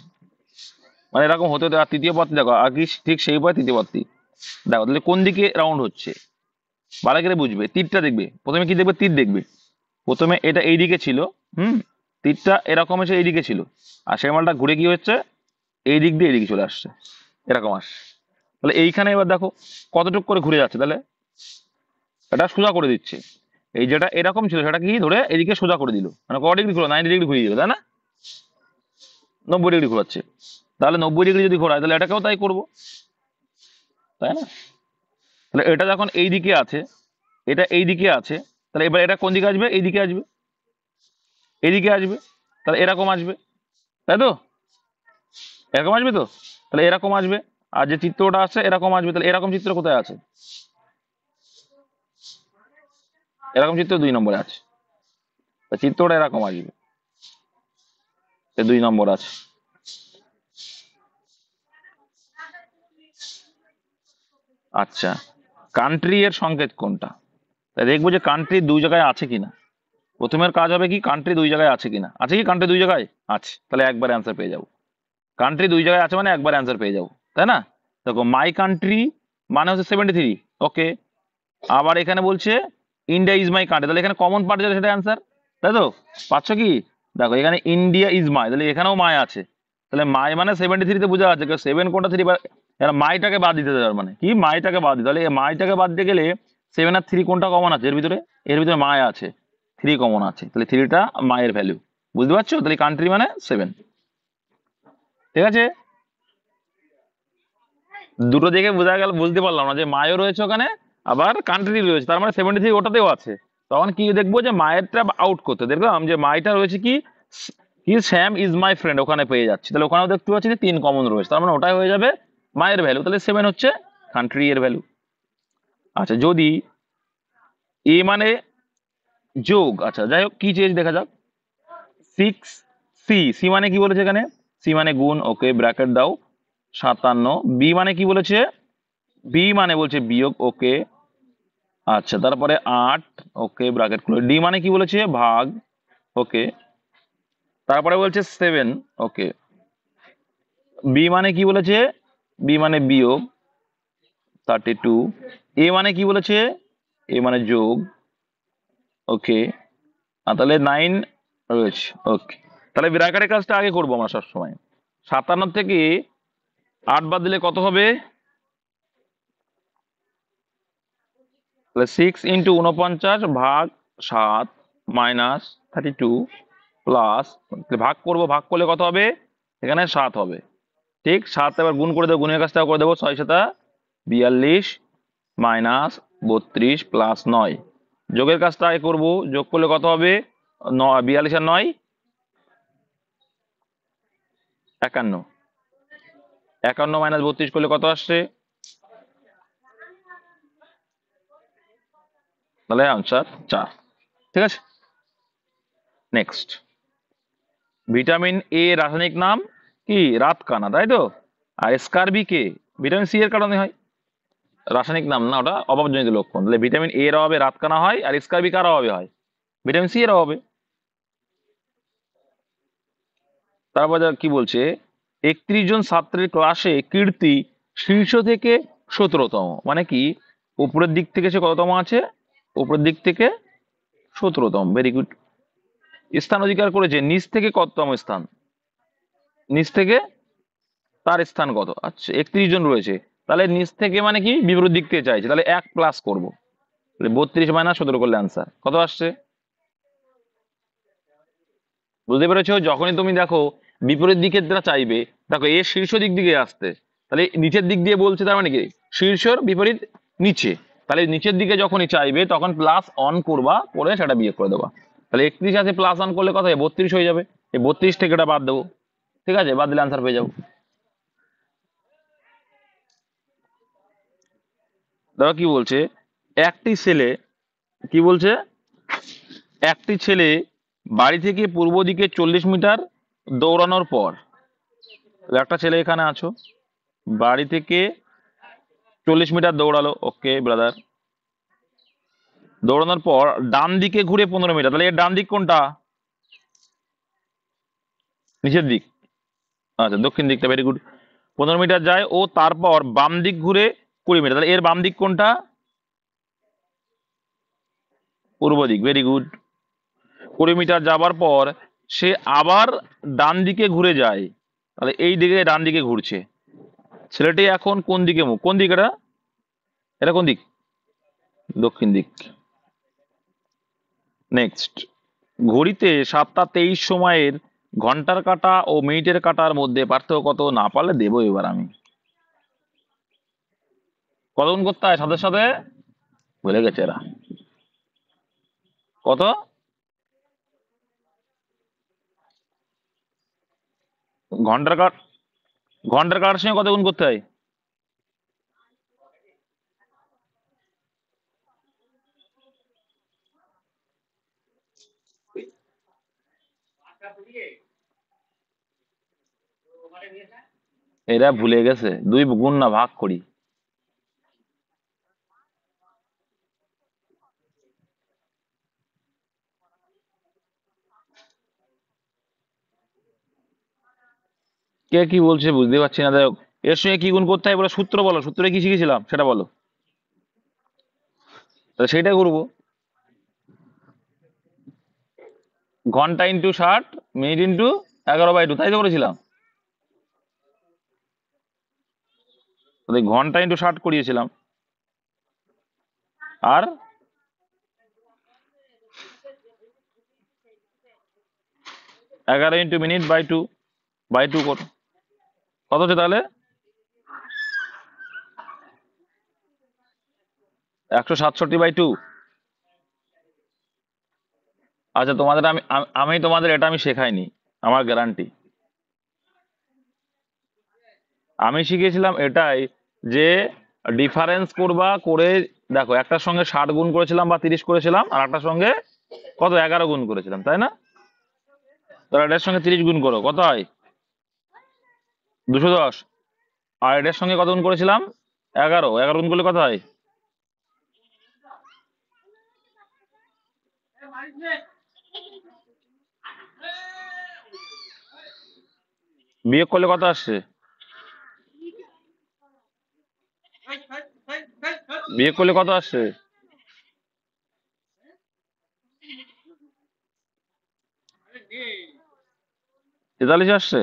মানে এরকম হতে হতে। আর তৃতীয় পদটি দেখো, আগে ঠিক সেই উপায় তৃতীয় পদটি দেখো, তাহলে কোন দিকে রাউন্ড হচ্ছে ভালো করে বুঝবে। তীরটা দেখবে প্রথমে, কি দেখবে, তীর দেখবে প্রথমে, এটা এইদিকে ছিল, হুম, তীরটা এরকম এসে এইদিকে ছিল, আর সেই মালটা ঘুরে কি হচ্ছে, এই দিক দিয়ে এইদিকে চলে আসছে, এরকম আসছে। তাহলে এইখানে এবার দেখো কতটুক করে ঘুরে যাচ্ছে, তাহলে এটা সোজা করে দিচ্ছে। এই যেটা এরকম ছিল সেটা কি ধরে এদিকে সোজা করে দিল, মানে ক ডিগ্রি ঘুরো, 90 ডিগ্রি ঘুরিয়ে দিল, তাই না? 90 ডিগ্রি ঘোরাচ্ছে, তাহলে 90 ডিগ্রি যদি ঘোরায় তাহলে এটাকেও তাই করবো, তাই না? তাহলে এটা যখন এই দিকে আছে, এটা এই দিকে আছে, তাহলে এবার এটা কোন দিকে আসবে, এইদিকে আসবে, এইদিকে আসবে, তাহলে এরকম আসবে, তাই তো? এরকম আসবে তো, তাহলে এরকম আসবে। আর যে চিত্রটা আছে এরকম আসবে, তাহলে এরকম চিত্র কোথায় আছে? এরকম চিত্র 2 নম্বরে আছে, তা চিত্রটা এরকম আসবে, 2 নম্বর আছে। আচ্ছা, কান্ট্রি এর সংকেত কোনটা? তা দেখবো যে কান্ট্রি 2 জায়গায় আছে কিনা। প্রথমের কাজ হবে কি, কান্ট্রি 2 জায়গায় আছে কিনা। আছে কি কান্ট্রি 2 জায়গায়? আছে, তাহলে একবার অ্যান্সার পেয়ে যাবো। কান্ট্রি 2 জায়গায় আছে মানে একবার অ্যান্সার পেয়ে যাবো, তাই না? দেখো মাই কান্ট্রি মানে হচ্ছে 73, ওকে। আবার এখানে বলছে ইন্ডিয়া ইজ মাই কান্ট্রি, তাহলে এখানে কমন পার্ট যেটা সেটা অ্যান্সার, তাই তো? পাচ্ছ কি? দেখো এখানে ইন্ডিয়া ইজ মাই, তাহলে এখানেও মাই আছে, তাহলে মাই মানে 73-তে বোঝা যাচ্ছে, 7 কোনটা 3, এরা মাইটাকে বাদ দিতে হবে, তার মানে কি মাইটাকে বাদ দিতে, তাহলে মাইটাকে বাদ দিতে গেলে 7 আর 3 কোনটা কমন আছে এর ভিতরে? এর ভিতরে মাই আছে, 3 কমন আছে, তাহলে 3টা মায়ের ভ্যালু। বুঝতে পারছো? তাহলে কান্ট্রি মানে 7। ঠিক আছে, দুটো দেখে বোঝা গেল, বুঝতে পারলাম না যে মায়ও রয়েছে ওখানে, আবার কান্ট্রি রয়েছে, তার মানে 73 ওটাতেও আছে। তখন কি দেখবো যে মায়েরটা আউট করতে দেখলাম যে মাইটা রয়েছে কি, কি স্যাম ইজ মাই ফ্রেন্ড, ওখানে পেয়ে যাচ্ছি, তাহলে ওখানেও দেখতে পাচ্ছি যে 3 কমন রয়েছে, তার মানে ওটাই হয়ে যাবে মায়ের ভ্যালু, তাহলে 7 হচ্ছে কান্ট্রি এর ভ্যালু। আচ্ছা, যদি এ মানে যোগ, আচ্ছা যাই হোক কি চেয়েছে দেখা যাক। 6 সি মানে কি বলেছে এখানে? সি মানে গুণ, ওকে ব্র্যাকেট দাও। 57 বি মানে কি বলেছে? বি মানে বলছে বিয়োগ, ওকে। আচ্ছা, তারপরে 8, ওকে ব্র্যাকেট খুলে। ডি মানে কি বলেছে? ভাগ, ওকে। তারপরে বলছে 7, ওকে। বি মানে কি বলেছে? বি মানে বিয়োগ 32। এ মানে কি বলেছে? এ মানে যোগ, ওকে। আর তাহলে 9 রয়েছে, ওকে। তাহলে ব্র্যাকেটের কাজটা আগে করবো আমরা সবসময়। 57 থেকে 8 বাদ দিলে কত হবে? তাহলে 6 × 49 ভাগ 7 মাইনাস 32 প্লাস, ভাগ করব, ভাগ করলে কত হবে? এখানে 7 হবে, ঠিক। 7 এবার গুণ করে দেবো, গুণের কাজটা করে দেবো। 6×7 = 42 মাইনাস 32 প্লাস 9, যোগের কাজটা আগে করবো। যোগ করলে কত হবে? 42 আর 9 51, 51 মাইনাস 32 করলে কত আসছে? তাহলে আনসার 4। ঠিক আছে, নেক্সট। ভিটামিন এ রাসায়নিক নাম কি? রাতকানা, তাই তো। আর স্কারবি কে? ভিটামিন সি এর কারণে হয়, রাসায়নিক নাম না, ওটা অভাবজনিত লক্ষণ। তাহলে ভিটামিন এ এর অভাবে রাতকানা হয়, আর স্কারবি কার অভাবে হয়? ভিটামিন সি এর অভাবে। তারপর কি বলছে? 31 জন ছাত্রের ক্লাসে কীর্তি শীর্ষ থেকে 17তম, মানে কি উপরের দিক থেকে সে কততম আছে? উপরের দিক থেকে 17তম, ভেরি গুড। স্থান অধিকার করেছে নিচ থেকে কততম স্থান? নিচ থেকে তার স্থান কত? আচ্ছা, 31 জন রয়েছে, তাহলে নিচ থেকে মানে কি বিপরীত দিক থেকে চাইছে, তাহলে 1 প্লাস করবো। 32 মাইনাস 17 করলে আনসার কত আসছে? বুঝতে পেরেছো? যখনই তুমি দেখো বিপরীত দিকের দ্বারা চাইবে, দেখো এর শীর্ষ দিক দিকে আসতে, তাহলে নিচের দিক দিয়ে বলছে, তার মানে কি শীর্ষর বিপরীত নিচে, তাহলে নিচের দিকে যখনই চাইবে তখন প্লাস অন করবা, করে সেটা বিয়োগ করে দেবা। তাহলে 31 আছে, প্লাস অন করলে কত হয়? 32 হয়ে যাবে। এই 32 থেকে এটা বাদ দেবো, ঠিক আছে, বাদ দিলে আনসার পেয়ে যাবো। দেখো কি বলছে, একটি ছেলে, কি বলছে? একটি ছেলে বাড়ি থেকে পূর্ব দিকে 40 মিটার দৌড়ানোর পর, তাহলে একটা ছেলে এখানে আছো, বাড়ি থেকে 40 মিটার দৌড়ালো, ওকে ব্রাদার। দৌড়ানোর পর ডান দিকে ঘুরে 15 মিটার, তাহলে এর ডান দিক কোনটা? নিচের দিক, আচ্ছা দক্ষিণ দিকটা, ভেরি গুড। 15 মিটার যায় ও, তারপর বাম দিক ঘুরে 20 মিটার, তাহলে এর বাম দিক কোনটা? পূর্ব দিক, ভেরি গুড। 20 মিটার যাবার পর সে আবার ডান দিকে ঘুরে যায়, তাহলে এই দিকে ডান দিকে ঘুরছে, ছেলেটি এখন কোন দিকে মুখ? কোন দিক এটা? এটা কোন দিক? দক্ষিণ দিক। নেক্সট, ঘড়িতে 7টা 23 সময়ের ঘন্টার কাঁটা ও মিনিটের কাঁটার মধ্যে পার্থক্য কত? না পারলে দেবো এবার আমি। কত গুণ করতে হয় সাথে সাথে? ভুলে গেছে এরা। কত? ঘন্টার কাট, ঘন্টার কাটার সঙ্গে কত গুণ করতে হয়? এরা ভুলে গেছে, 2 গুণ না ভাগ করি। কে কি বলছে বুঝতে পারছি না, যাই হোক। এর সঙ্গে কি গুণ করতে হয় বলে সূত্র বলো, সূত্রে কি শিখেছিলাম সেটা বলো, তাহলে সেটাই করবো। ঘন্টা ইন্টু 60, মিনিট ইন্টু 11/2, তাই তো করেছিলাম। তাহলে ঘন্টা ইন্টু 60 করিয়েছিলাম, আর 11 ইন্টু মিনিট বাই টু কত কত হচ্ছে তাহলে? 167/2। আচ্ছা, তোমাদের আমি আমি তোমাদের এটা আমি শেখাইনি, আমার গ্যারান্টি। আমি শিখেছিলাম এটাই, যে ডিফারেন্স করবা করে, দেখো একটার সঙ্গে 60 গুণ করেছিলাম বা 30 করেছিলাম, আর একটার সঙ্গে কত 11 গুণ করেছিলাম, তাই না? তাহলে এটার সঙ্গে 30 গুণ করো, কত হয়? 210। আর এটার সঙ্গে কত গুণ করেছিলাম? 11 গুণ করলে কত হয়? বিয়োগ করলে কত আসছে? বিয়োগ করলে কত আসছে? 43 আসছে।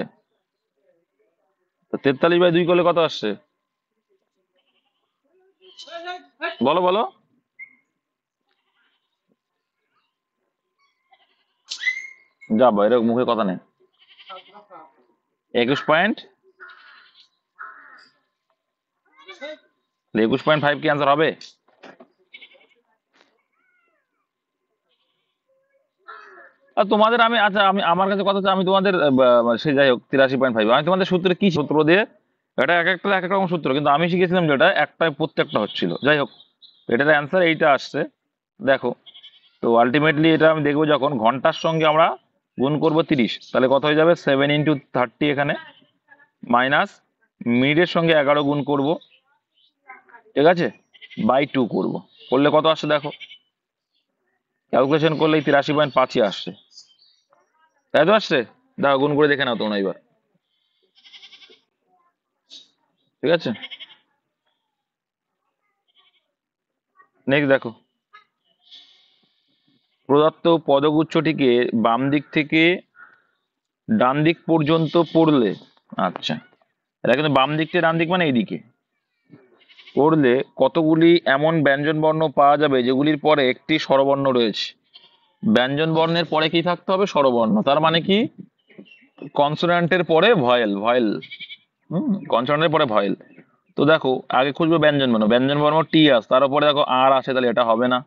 তো 43/2 করলে কত আসছে? বলো বলো। যা এরকম মুখে কথা নেই। 21.5 কি অ্যান্সার হবে? আর তোমাদের আমি, আচ্ছা আমি, আমার কাছে কথা হচ্ছে, আমি তোমাদের সে যাই হোক 83.5, আমি তোমাদের সূত্রে কি সূত্র দিয়ে, এটা এক একটা এক এক রকম সূত্র, কিন্তু আমি শিখেছিলাম যেটা একটাই প্রত্যেকটা হচ্ছিল। যাই হোক, এটার অ্যান্সার এইটা আসছে, দেখো। তো আলটিমেটলি এটা আমি দেখবো, যখন ঘন্টার সঙ্গে আমরা গুণ করবো 30, তাহলে কত হয়ে যাবে? 7 × 30 এখানে, মাইনাস মিনিটের সঙ্গে 11 গুণ করব, ঠিক আছে, বাই 2 করব, করলে কত আসছে দেখো। ক্যালকুলেশন করলে 83.5 আসছে, তাই তো আসছে। দেখো গুণ করে দেখে নাও তোমরা এবার, ঠিক আছে। নেক্সট দেখো, প্রদত্ত পদগুচ্ছটিকে বাম দিক থেকে ডান দিক পর্যন্ত পড়লে, আচ্ছা এটা কিন্তু বাম দিক থেকে ডান দিক মানে এইদিকে পড়লে কতগুলি এমন ব্যঞ্জন বর্ণ পাওয়া যাবে যেগুলির পরে একটি স্বরবর্ণ রয়েছে। ব্যঞ্জন বর্ণের পরে কি থাকতে হবে? স্বরবর্ণ। তার মানে কি? কনসোনান্টের পরে ভয়েল, কনসোনান্টের পরে ভয়েল। তো দেখো আগে খুঁজবো ব্যঞ্জন বর্ণ, ব্যঞ্জন বর্ণ টি আছে, তার উপরে দেখো আর আছে, তাহলে এটা হবে না।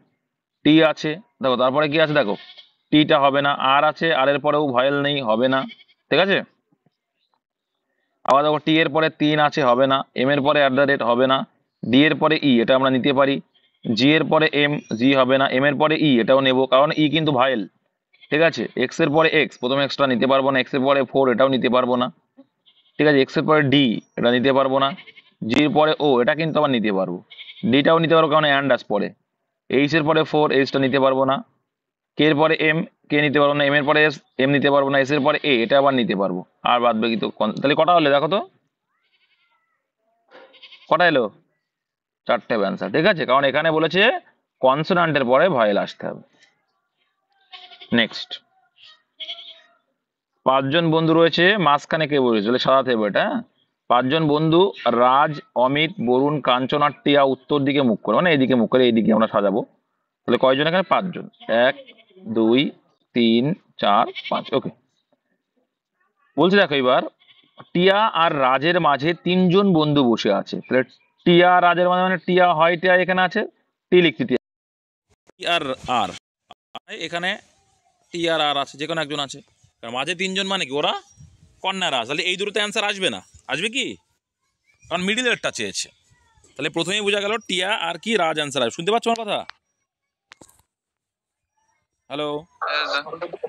টি আছে, দেখো তারপরে কি আছে, দেখো টিটা হবে না, আর আছে, আর এর পরেও ভয়েল নেই, হবে না, ঠিক আছে। আবার দেখো টি এর পরে 3 আছে, হবে না। এম এর পরে @ হবে না। ডি এর পরে ই, এটা আমরা নিতে পারি। জি এর পরে এম, জি হবে না। এম এর পরে ই, এটাও নেব, কারণ ই কিন্তু ভাইল, ঠিক আছে। এক্স এর পরে এক্স, প্রথম এক্সটা নিতে পারবো না। এক্স এর পরে 4, এটাও নিতে পারবো না, ঠিক আছে। এক্স এর পরে ডি, এটা নিতে পারবো না। জি এর পরে ও, এটা কিন্তু আবার নিতে পারবো। ডিটাও নিতে পারবো, কারণ অ্যান্ড আস পরে। এইচ এর পরে 4, এইচটা নিতে পারবো না। কে এর পরে এম, কে নিতে পারবো না। এম এর পরে এস, এম নিতে পারবো না। এস এর পরে এ, এটা আবার নিতে পারবো। আর বাদ বাকি তো তাহলে কটা হলে দেখো তো, কটা এলো? 4টে অ্যান্সার, ঠিক আছে, কারণ এখানে বলেছে কনসোনান্টের পরে ভয়েল আসতে হবে। নেক্সট, 5 জন বন্ধু রয়েছে, মাঝখানে কে বলেছে? তাহলে সাজাতে হবে এটা, হ্যাঁ? 5 জন বন্ধু, রাজ, অমিত, বরুণ, কাঞ্চন আর টিয়া উত্তর দিকে মুখ করে, মানে এইদিকে মুখ করে, এইদিকে আমরা সাজাবো। তাহলে কয়জন এখানে? 5 জন। 1 2 3 4 5, ওকে। বলছি দেখো এবার, টিয়া আর রাজের মাঝে 3 জন বন্ধু বসে আছে। তাহলে টিয়া আর রাজের মাঝে, মানে টিয়া হয়, টিয়া এখানে আছে, টি লিখছি, টিয়া আর আর এখানে টি আর আর আছে, যে কোনো একজন আছে, কারণ মাঝে 3 জন মানে কি, ওরা কন্যারা আছে, তাহলে এই দুটোতে অ্যান্সার আসবে না। আসবে কি? কারণ মিডিলেরটা চেয়েছে, তাহলে প্রথমেই বোঝা গেল টিয়া আর কি রাজ অ্যান্সার আসবে। শুনতে পাচ্ছ আমার কথা? হ্যালো,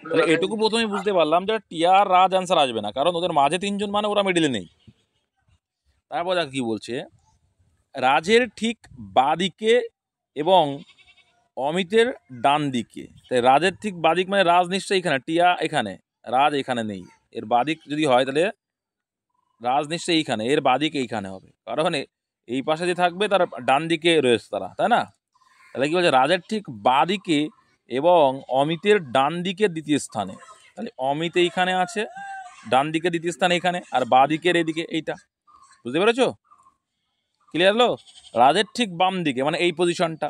তাহলে এটুকু প্রথমেই বুঝতে পারলাম যে টিয়া আর রাজ অ্যান্সার আসবে না, কারণ ওদের মাঝে তিনজন মানে ওরা মিডিলে নেই। তারপর দেখ কি বলছে, রাজের ঠিক বাদিকে এবং অমিতের ডান দিকে। তাই রাজের ঠিক বাদিক মানে রাজ নিশ্চয়ই এখানে, টিয়া এখানে, রাজ এখানে নেই। এর বাদিক যদি হয় তাহলে রাজ নিশ্চয়ই এইখানে, এর বাদিক এইখানে হবে, কারণ এই পাশে যে থাকবে তার ডান দিকে রয়েছে তারা, তাই না? তাহলে কি বলছে, রাজের ঠিক বাদিকে এবং অমিতের ডান দিকের দ্বিতীয় স্থানে। তাহলে অমিত এইখানে আছে, ডান দিকে দ্বিতীয় স্থানে এখানে, আর বাদিকের এদিকে এইটা। বুঝতে পেরেছো? ক্লিয়ার হলো? রাজের ঠিক বাম দিকে মানে এই পজিশনটা,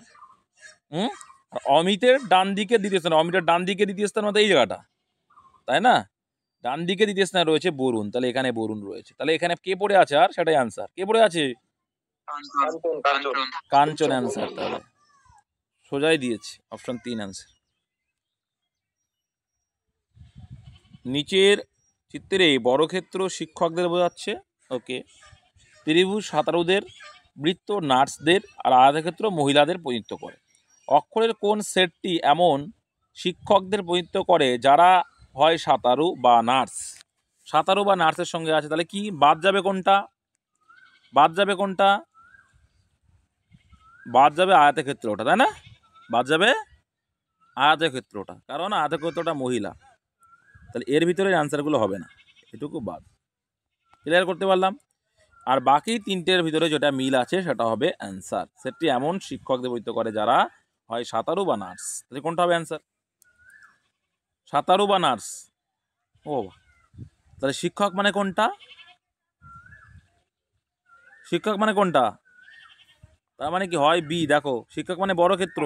আর অমিতের ডান দিকে দ্বিতীয় স্থান, অমিতের ডান দিকে দ্বিতীয় স্থান মানে এই জায়গাটা, তাই না? ডান দিকে দ্বিতীয় স্থানে রয়েছে বরুণ, তাহলে এখানে বরুণ রয়েছে। তাহলে এখানে কে পড়ে আছে, আর সেটাই অ্যান্সার। কে পড়ে আছে? কাঞ্চন অ্যান্সার। তাহলে সোজাই দিয়েছে, অপশন 3 অ্যান্সার। নিচের চিত্রে বর্গক্ষেত্র শিক্ষকদের বোঝাচ্ছে, ওকে। ত্রিভুজ সাঁতারুদের, বৃত্ত নার্সদের, আর আয়তক্ষেত্র মহিলাদের প্রতিনিধিত্ব করে। অক্ষরের কোন সেটটি এমন শিক্ষকদের প্রতিনিধিত্ব করে যারা হয় সাঁতারু বা নার্স? সাঁতারু বা নার্সের সঙ্গে আছে, তাহলে কি বাদ যাবে কোনটা? বাদ যাবে কোনটা? বাদ যাবে আয়তক্ষেত্রটা, তাই না? বাদ যাবে আয়তক্ষেত্রটা, কারণ আয়তক্ষেত্রটা মহিলা, তাহলে এর ভিতরে অ্যান্সারগুলো হবে না, এটুকু বাদ। ক্লিয়ার করতে পারলাম? আর বাকি তিনটের ভিতরে যেটা মিল আছে সেটা হবে অ্যান্সার। সেটি এমন শিক্ষকদের প্রতিনিধিত্ব করে যারা হয় সাঁতারু বা নার্স। তাহলে কোনটা হবে অ্যান্সার? সাঁতারু বা নার্স। ও, তাহলে শিক্ষক মানে কোনটা? শিক্ষক মানে কোনটা? তার মানে কি হয় বি। দেখো, শিক্ষক মানে বর্গক্ষেত্র,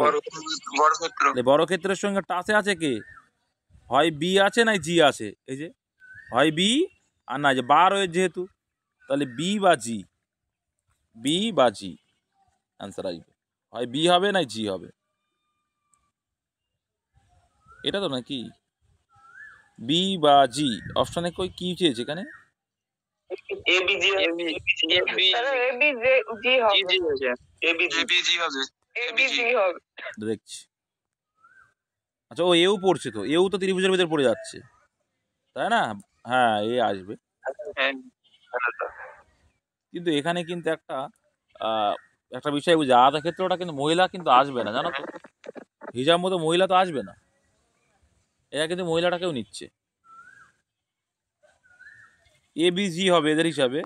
বর্গক্ষেত্রের সঙ্গে টাচে আছে কে? হয় বি আছে নাই জি আছে, এই যে হয় বি আর না যে বা রয়েছে যেহেতু, তাহলে বি বা জি, বি বা জি অ্যান্সার আসবে। হয় বি হবে না জি হবে, এটা তো নাকি বি বা জি। অপশনে কই কি চেয়েছে এখানে? দেখছি। আচ্ছা, ও এও পড়ছে, তো এও তো ত্রিভুজের ভিতরে পড়ে যাচ্ছে, তাই না? হ্যাঁ, এ আসবে। কিন্তু এখানে কিন্তু একটা বিষয় বুঝি, আয়তক্ষেত্রটা কিন্তু মহিলা কিন্তু আসবে না, জানো তো? হিজাব মতো মহিলা তো আসবে না, এরা কিন্তু মহিলাটাকেও নিচ্ছে। এ বি জি হবে এদের হিসাবে।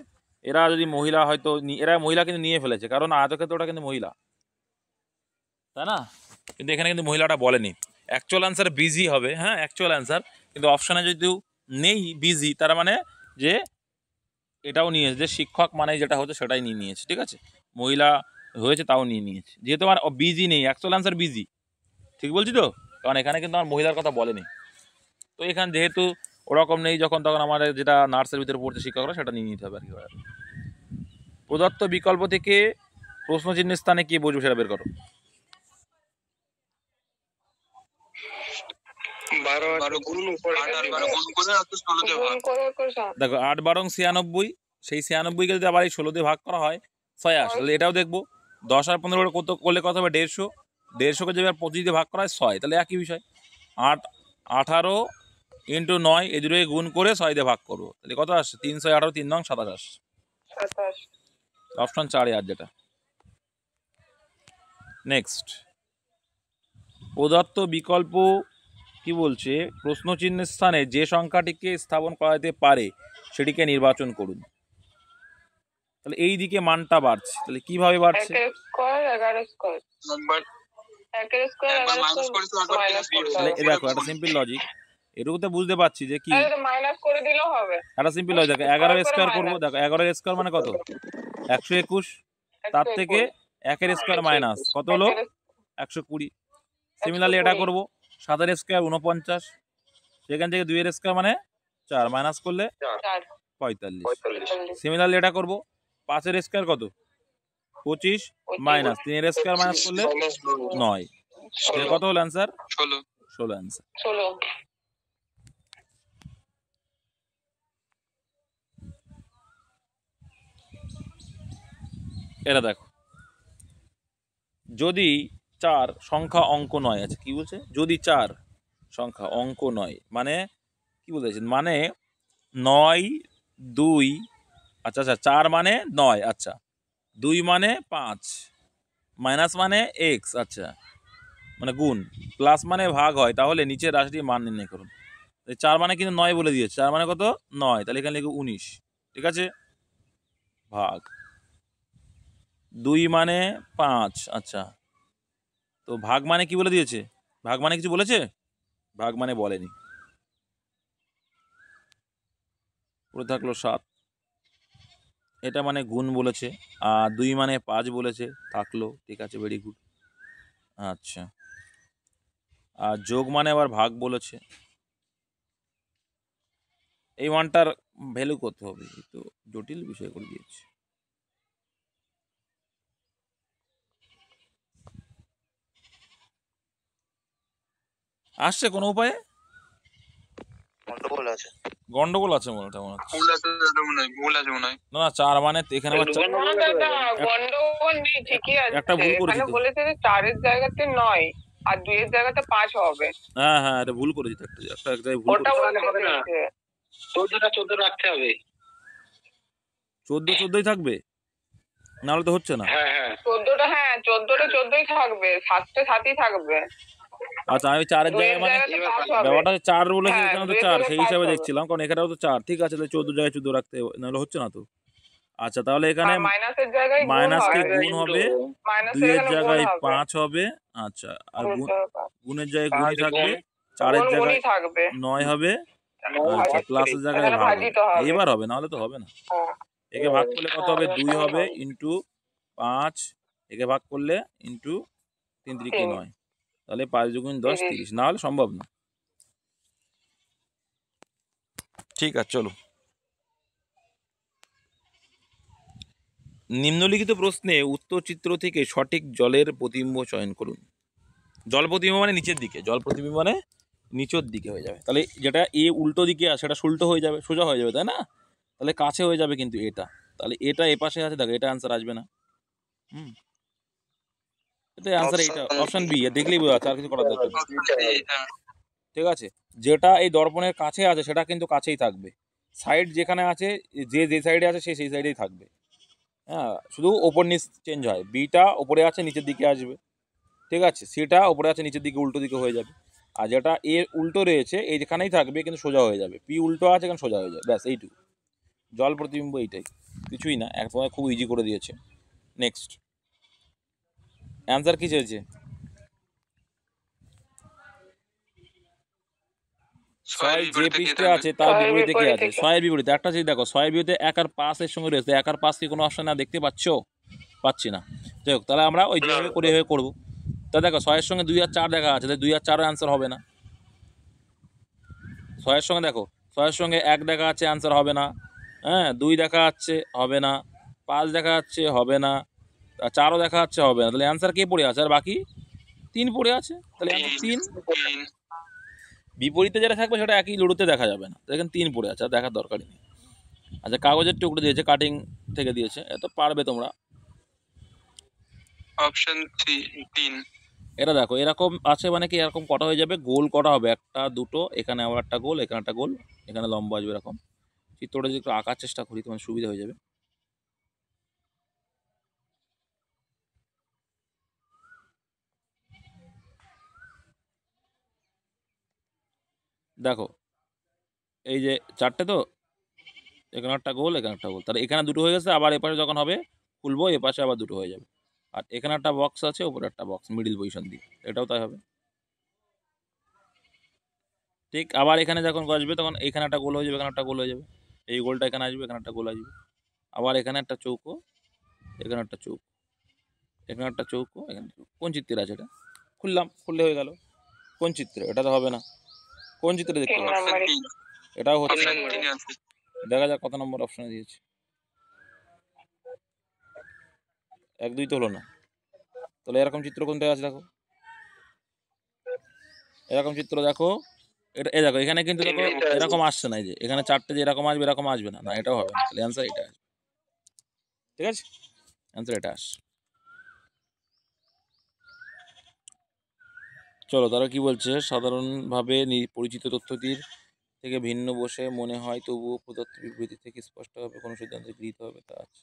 এরা যদি মহিলা হয়তো এরা মহিলা কিন্তু নিয়ে ফেলেছে, কারণ আয়তক্ষেত্রটা কিন্তু মহিলা, তাই না? কিন্তু এখানে কিন্তু মহিলাটা বলেনি। অ্যাকচুয়াল অ্যান্সার বিজি হবে, হ্যাঁ অ্যাকচুয়াল অ্যান্সার, কিন্তু অপশানে যদি নেই বিজি, তার মানে যে এটাও নিয়েছে, যে শিক্ষক মানে যেটা হচ্ছে সেটাই নিয়ে নিয়েছে, ঠিক আছে? মহিলা হয়েছে তাও নিয়ে নিয়েছে, যেহেতু আমার বিজি নেই, অ্যাকচুয়াল অ্যান্সার বিজি। ঠিক বলছি তো? কারণ এখানে কিন্তু আমার মহিলার কথা বলেনি। তো এখানে যেহেতু ওরকম নেই, যখন তখন আমার যেটা নার্সের ভিতরে পড়ছে শিক্ষকরা, সেটা নিয়ে নিতে হবে আর কি। প্রদত্ত বিকল্প থেকে প্রশ্নচিহ্নের স্থানে কি বসবে সেটা বের করো। দেখো 8 12 96, সেই 96কে যদি আবার এই 16 দিয়ে ভাগ করা হয় 6 আসে, তাহলে এটাও দেখবো। 10 আর 15 কত করলে কত হবে? 150। 150কে যদি 25 দিয়ে ভাগ করা হয় 6, তাহলে একই বিষয়। 8 18 ইন্টু 9, এই দুটোকে গুণ করে 6 দিয়ে ভাগ করবো, তাহলে কত আসছে? 3 6 18 3 নং 27 আসছে। অপশন 4 আর যেটা। নেক্সট, প্রদত্ত বিকল্প কি বলছে, প্রশ্নচিহ্নের স্থানে যে সংখ্যাটিকে স্থাপন করা যেতে পারে সেটিকে নির্বাচন করুন। তাহলে এই দিকে মানটা বাড়ছে, তাহলে কিভাবে বাড়ছে? তাহলে দেখো একটা সিম্পল লজিক, এটুকু তো বুঝতে পারছি যে কি একটা সিম্পল লজিক। দেখো 11 স্কোয়ার করবো, দেখো 11 স্কোয়ার মানে কত? 121। তার থেকে 1 স্কোয়ার মাইনাস কত হলো? 120। সিমিলারলি এটা করবো, 7 স্কোয়ার 49, সেখান থেকে 2 স্কোয়ার মানে 4, মাইনাস করলে 45। সিমিলারলি এটা করবো, 5 স্কোয়ার কত? 25, মাইনাস 3 স্কোয়ার মাইনাস করলে 9, কত হলো অ্যান্সার? 16 অ্যান্সার। এটা দেখো, যদি 4 সংখ্যা অঙ্ক নয়, আছে কি বলছে, যদি 4 সংখ্যা অঙ্ক নয় মানে কি বলতে চাইছেন, মানে 9 2, আচ্ছা আচ্ছা 4 মানে 9, আচ্ছা 2 মানে 5, মাইনাস মানে x, আচ্ছা মানে গুণ, প্লাস মানে ভাগ হয়, তাহলে নিচের রাশিটির মান নির্ণয় করুন। 4 মানে কিন্তু 9 বলে দিয়েছে, 4 মানে কত 9, তাহলে এখানে লিখো 19, ঠিক আছে, ভাগ 2 মানে 5, আচ্ছা তো ভাগ মানে কি বলে দিয়েছে, ভাগ মানে কিছু বলেছে, ভাগ মানে বলেনি, পড়ে থাকলো 7, এটা মানে গুণ বলেছে, আর 2 মানে 5 বলেছে, থাকলো, ঠিক আছে, ভেরি গুড। আচ্ছা, আর যোগ মানে আবার ভাগ বলেছে, এই মানটার ভ্যালু করতে হবে, তো জটিল বিষয় করে দিয়েছে। আসছে কোনো উপায়ে, গন্ডগোল আছে, গন্ডগোল আছে মনে হচ্ছে, ভুল আছে দাদা, মনে হয় ভুল আছে মনে হয়। না 4 মানে এখানে আবার না দাদা, গন্ডগোল নেই, ঠিকই একটা আছে। ভুল করেছি এখানে তো, বলেছে যে 4-এর জায়গাতে 9 আর 2-এর জায়গাতে 5 হবে। হ্যাঁ হ্যাঁ এটা ভুল করেছি তো, একটা এক জায়গায় ভুল ওটা করেছি, বলতে চেয়েছে। 14 রাখতে হবে। 14 থাকবে, নাহলে তো হচ্ছে না। হ্যাঁ হ্যাঁ 14টা, হ্যাঁ 14টা 14ই থাকবে, 7টা 7ই থাকবে। আচ্ছা আমি 4-এর 2-এর জায়গায় মানে জায়গাতে 5 হবে। ব্যাপারটা 4 বলেছে, হ্যাঁ, এখানে তো 2-এর 4, জায়গায় সেই 5 হিসাবে হবে। দেখছিলাম, কারণ এখানেও তো 4, ঠিক আছে, তাহলে 14 জায়গায় 14 রাখতে হবে, নাহলে হচ্ছে না তো। আচ্ছা তাহলে এখানে আর মাইনাসের জায়গায় গুণ মাইনাসকে হবে। গুণ হবে, মাইনাসের 2-এর এখানে গুণ জায়গায় হবে। 5 হবে, আচ্ছা আর গুণের জায়গায় গুণই 5 থাকবে, গুণ, 4-এর গুণ জায়গায় গুণই থাকবে। 9 হবে, নয় আচ্ছা ভাগ প্লাসের তিরিশ। জায়গায় এখানে ভাগ হবে, ভাজিত হবে। এইবার হবে, নাহলে তো হবে না। হ্যাঁ। একে ভাগ করলে কত হবে, 2 হ্যাঁ, হবে হ্যাঁ। ইন্টু 5, একে ভাগ করলে ইন্টু 3 3 তিন, 9, তাহলে 5 দুগুণ 10 30। 30, না হলে সম্ভব না। ঠিক আছে চলো, নিম্নলিখিত প্রশ্নে উত্তরচিত্র থেকে সঠিক জলের প্রতিবিম্ব চয়ন করুন। জল প্রতিবিম্ব মানে নিচের দিকে, জল প্রতিবিম্ব মানে নিচের দিকে হয়ে যাবে, তাহলে যেটা এ উল্টো দিকে আছে সেটা উল্টো হয়ে যাবে, সোজা হয়ে যাবে, তাই না, তাহলে কাছে হয়ে যাবে কিন্তু এটা, তাহলে এটা এ পাশে আছে, দেখো এটা অ্যান্সার আসবে না, হুম এটা অ্যান্সার, এইটা অপশন বি, দেখলেই বোঝা যাচ্ছে, আর কিছু করার দরকার নেই, ঠিক আছে, যেটা এই দর্পণের কাছে আছে সেটা কিন্তু কাছেই থাকবে, সাইড যেখানে আছে, যে সাইডে আছে সে সেই সাইডেই থাকবে, হ্যাঁ শুধু ওপর নিচ চেঞ্জ হয়, বিটা ওপরে আছে নিচের দিকে আসবে, ঠিক আছে, সিটা ওপরে আছে নিচের দিকে উল্টো দিকে হয়ে যাবে, আর যেটা এর উল্টো রয়েছে এইখানেই থাকবে কিন্তু সোজা হয়ে যাবে, পি উল্টো আছে এখানে সোজা হয়ে যাবে, ব্যাস এইটুকু, জল প্রতিবিম্ব এইটাই, কিছুই না, এক সময় খুব ইজি করে দিয়েছে। নেক্সট অ্যান্সার কি চেয়েছে, ছয় যে পৃষ্ঠে আছে তার বিপরীতে কি আছে, ছয়ের বিপরীতে একটা জিনিস দেখো, ছয়ের বিপরীতে 1 আর 5 এর সঙ্গে রয়েছে, 1 আর 5 কি কোনো অপশন না দেখতে পাচ্ছো, পাচ্ছি না, যাই হোক তাহলে আমরা ওই যেভাবে করে এভাবে করবো, তা দেখো 6-এর সঙ্গে 2 আর 4 দেখা আছে, তাহলে 2 আর 4 অ্যান্সার হবে না, 6-এর সঙ্গে দেখো, 6-এর সঙ্গে 1 দেখা আছে, অ্যান্সার হবে না, হ্যাঁ 2 দেখা যাচ্ছে হবে না, 5 দেখা যাচ্ছে হবে না, 4ও দেখা যাচ্ছে হবে না, তাহলে অ্যান্সার কে পড়ে আছে, আর বাকি 3 পড়ে আছে, তাহলে অ্যান্সার 3, বিপরীতে যেটা থাকবে সেটা একই লুডোতে দেখা যাবে না, দেখেন 3 পড়ে আছে, আর দেখার দরকারই নেই। আচ্ছা কাগজের টুকরো দিয়েছে, কাটিং থেকে দিয়েছে, এত পারবে তোমরা, অপশন 3 এটা দেখো এরকম আছে মানে কি, এরকম কটা হয়ে যাবে, গোল কটা হবে, একটা দুটো, এখানে আবার একটা গোল, এখানে একটা গোল, এখানে লম্বা আসবে, এরকম চিত্রটা যদি একটু আঁকার চেষ্টা করি তোমার সুবিধা হয়ে যাবে। দেখো এই যে 4টে তো, এখানে একটা গোল, এখানে একটা গোল, তাহলে এখানে দুটো হয়ে গেছে, আবার এপাশে যখন হবে খুলবো, এপাশে আবার দুটো হয়ে যাবে, আর এখানে একটা বক্স আছে, ওপরে একটা বক্স মিডিল পজিশন দিয়ে, এটাও তাই হবে, ঠিক, আবার এখানে যখন আসবে তখন এখানে একটা গোল হয়ে যাবে, এখানে একটা গোল হয়ে যাবে, এই গোলটা এখানে আসবে, এখানে একটা গোল আসবে, আবার এখানে একটা চৌকো, এখানে একটা চৌকো, এখানে একটা চৌকো, এখানে একটা চৌকো। কোন চিত্রের আছে এটা, খুললাম, খুললে হয়ে গেল, কোন চিত্রে, এটা তো হবে না, কোন চিত্রে দেখতে তিন হবে, নম্বরে। এটাও হচ্ছে না, অপশন 3 আছে। দেখা যাক কত নম্বর অপশনে দিয়েছে, 1 2 তো হলো না, তাহলে এরকম চিত্র কোনটা আছে দেখো, এরকম চিত্র দেখো, এটা এই দেখো এখানে কিন্তু দেখো এরকম আসছে না, এই যে এখানে 4টে যে এরকম আসবে, এরকম আসবে না, না এটাও হবে না, তাহলে অ্যান্সার এটা আসবে, ঠিক আছে। অ্যান্সার এটা আস। চলো তারা কি বলছে, সাধারণভাবে পরিচিত তথ্যটির থেকে ভিন্ন বসে মনে হয় তবুও প্রদত্ত বিবৃতি থেকে স্পষ্টভাবে কোনো সিদ্ধান্ত গৃহীত হবে তা আছে।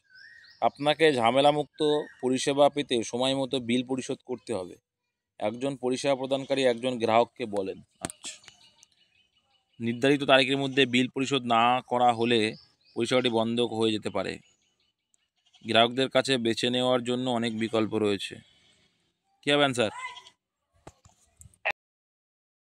আপনাকে ঝামেলামুক্ত পরিষেবা পেতে সময় মতো বিল পরিশোধ করতে হবে, একজন পরিষেবা প্রদানকারী একজন গ্রাহককে বলেন। আচ্ছা, নির্ধারিত তারিখের মধ্যে বিল পরিশোধ না করা হলে পরিষেবাটি বন্ধ হয়ে যেতে পারে। গ্রাহকদের কাছে বেছে নেওয়ার জন্য অনেক বিকল্প রয়েছে। কী হবে অ্যান্সার?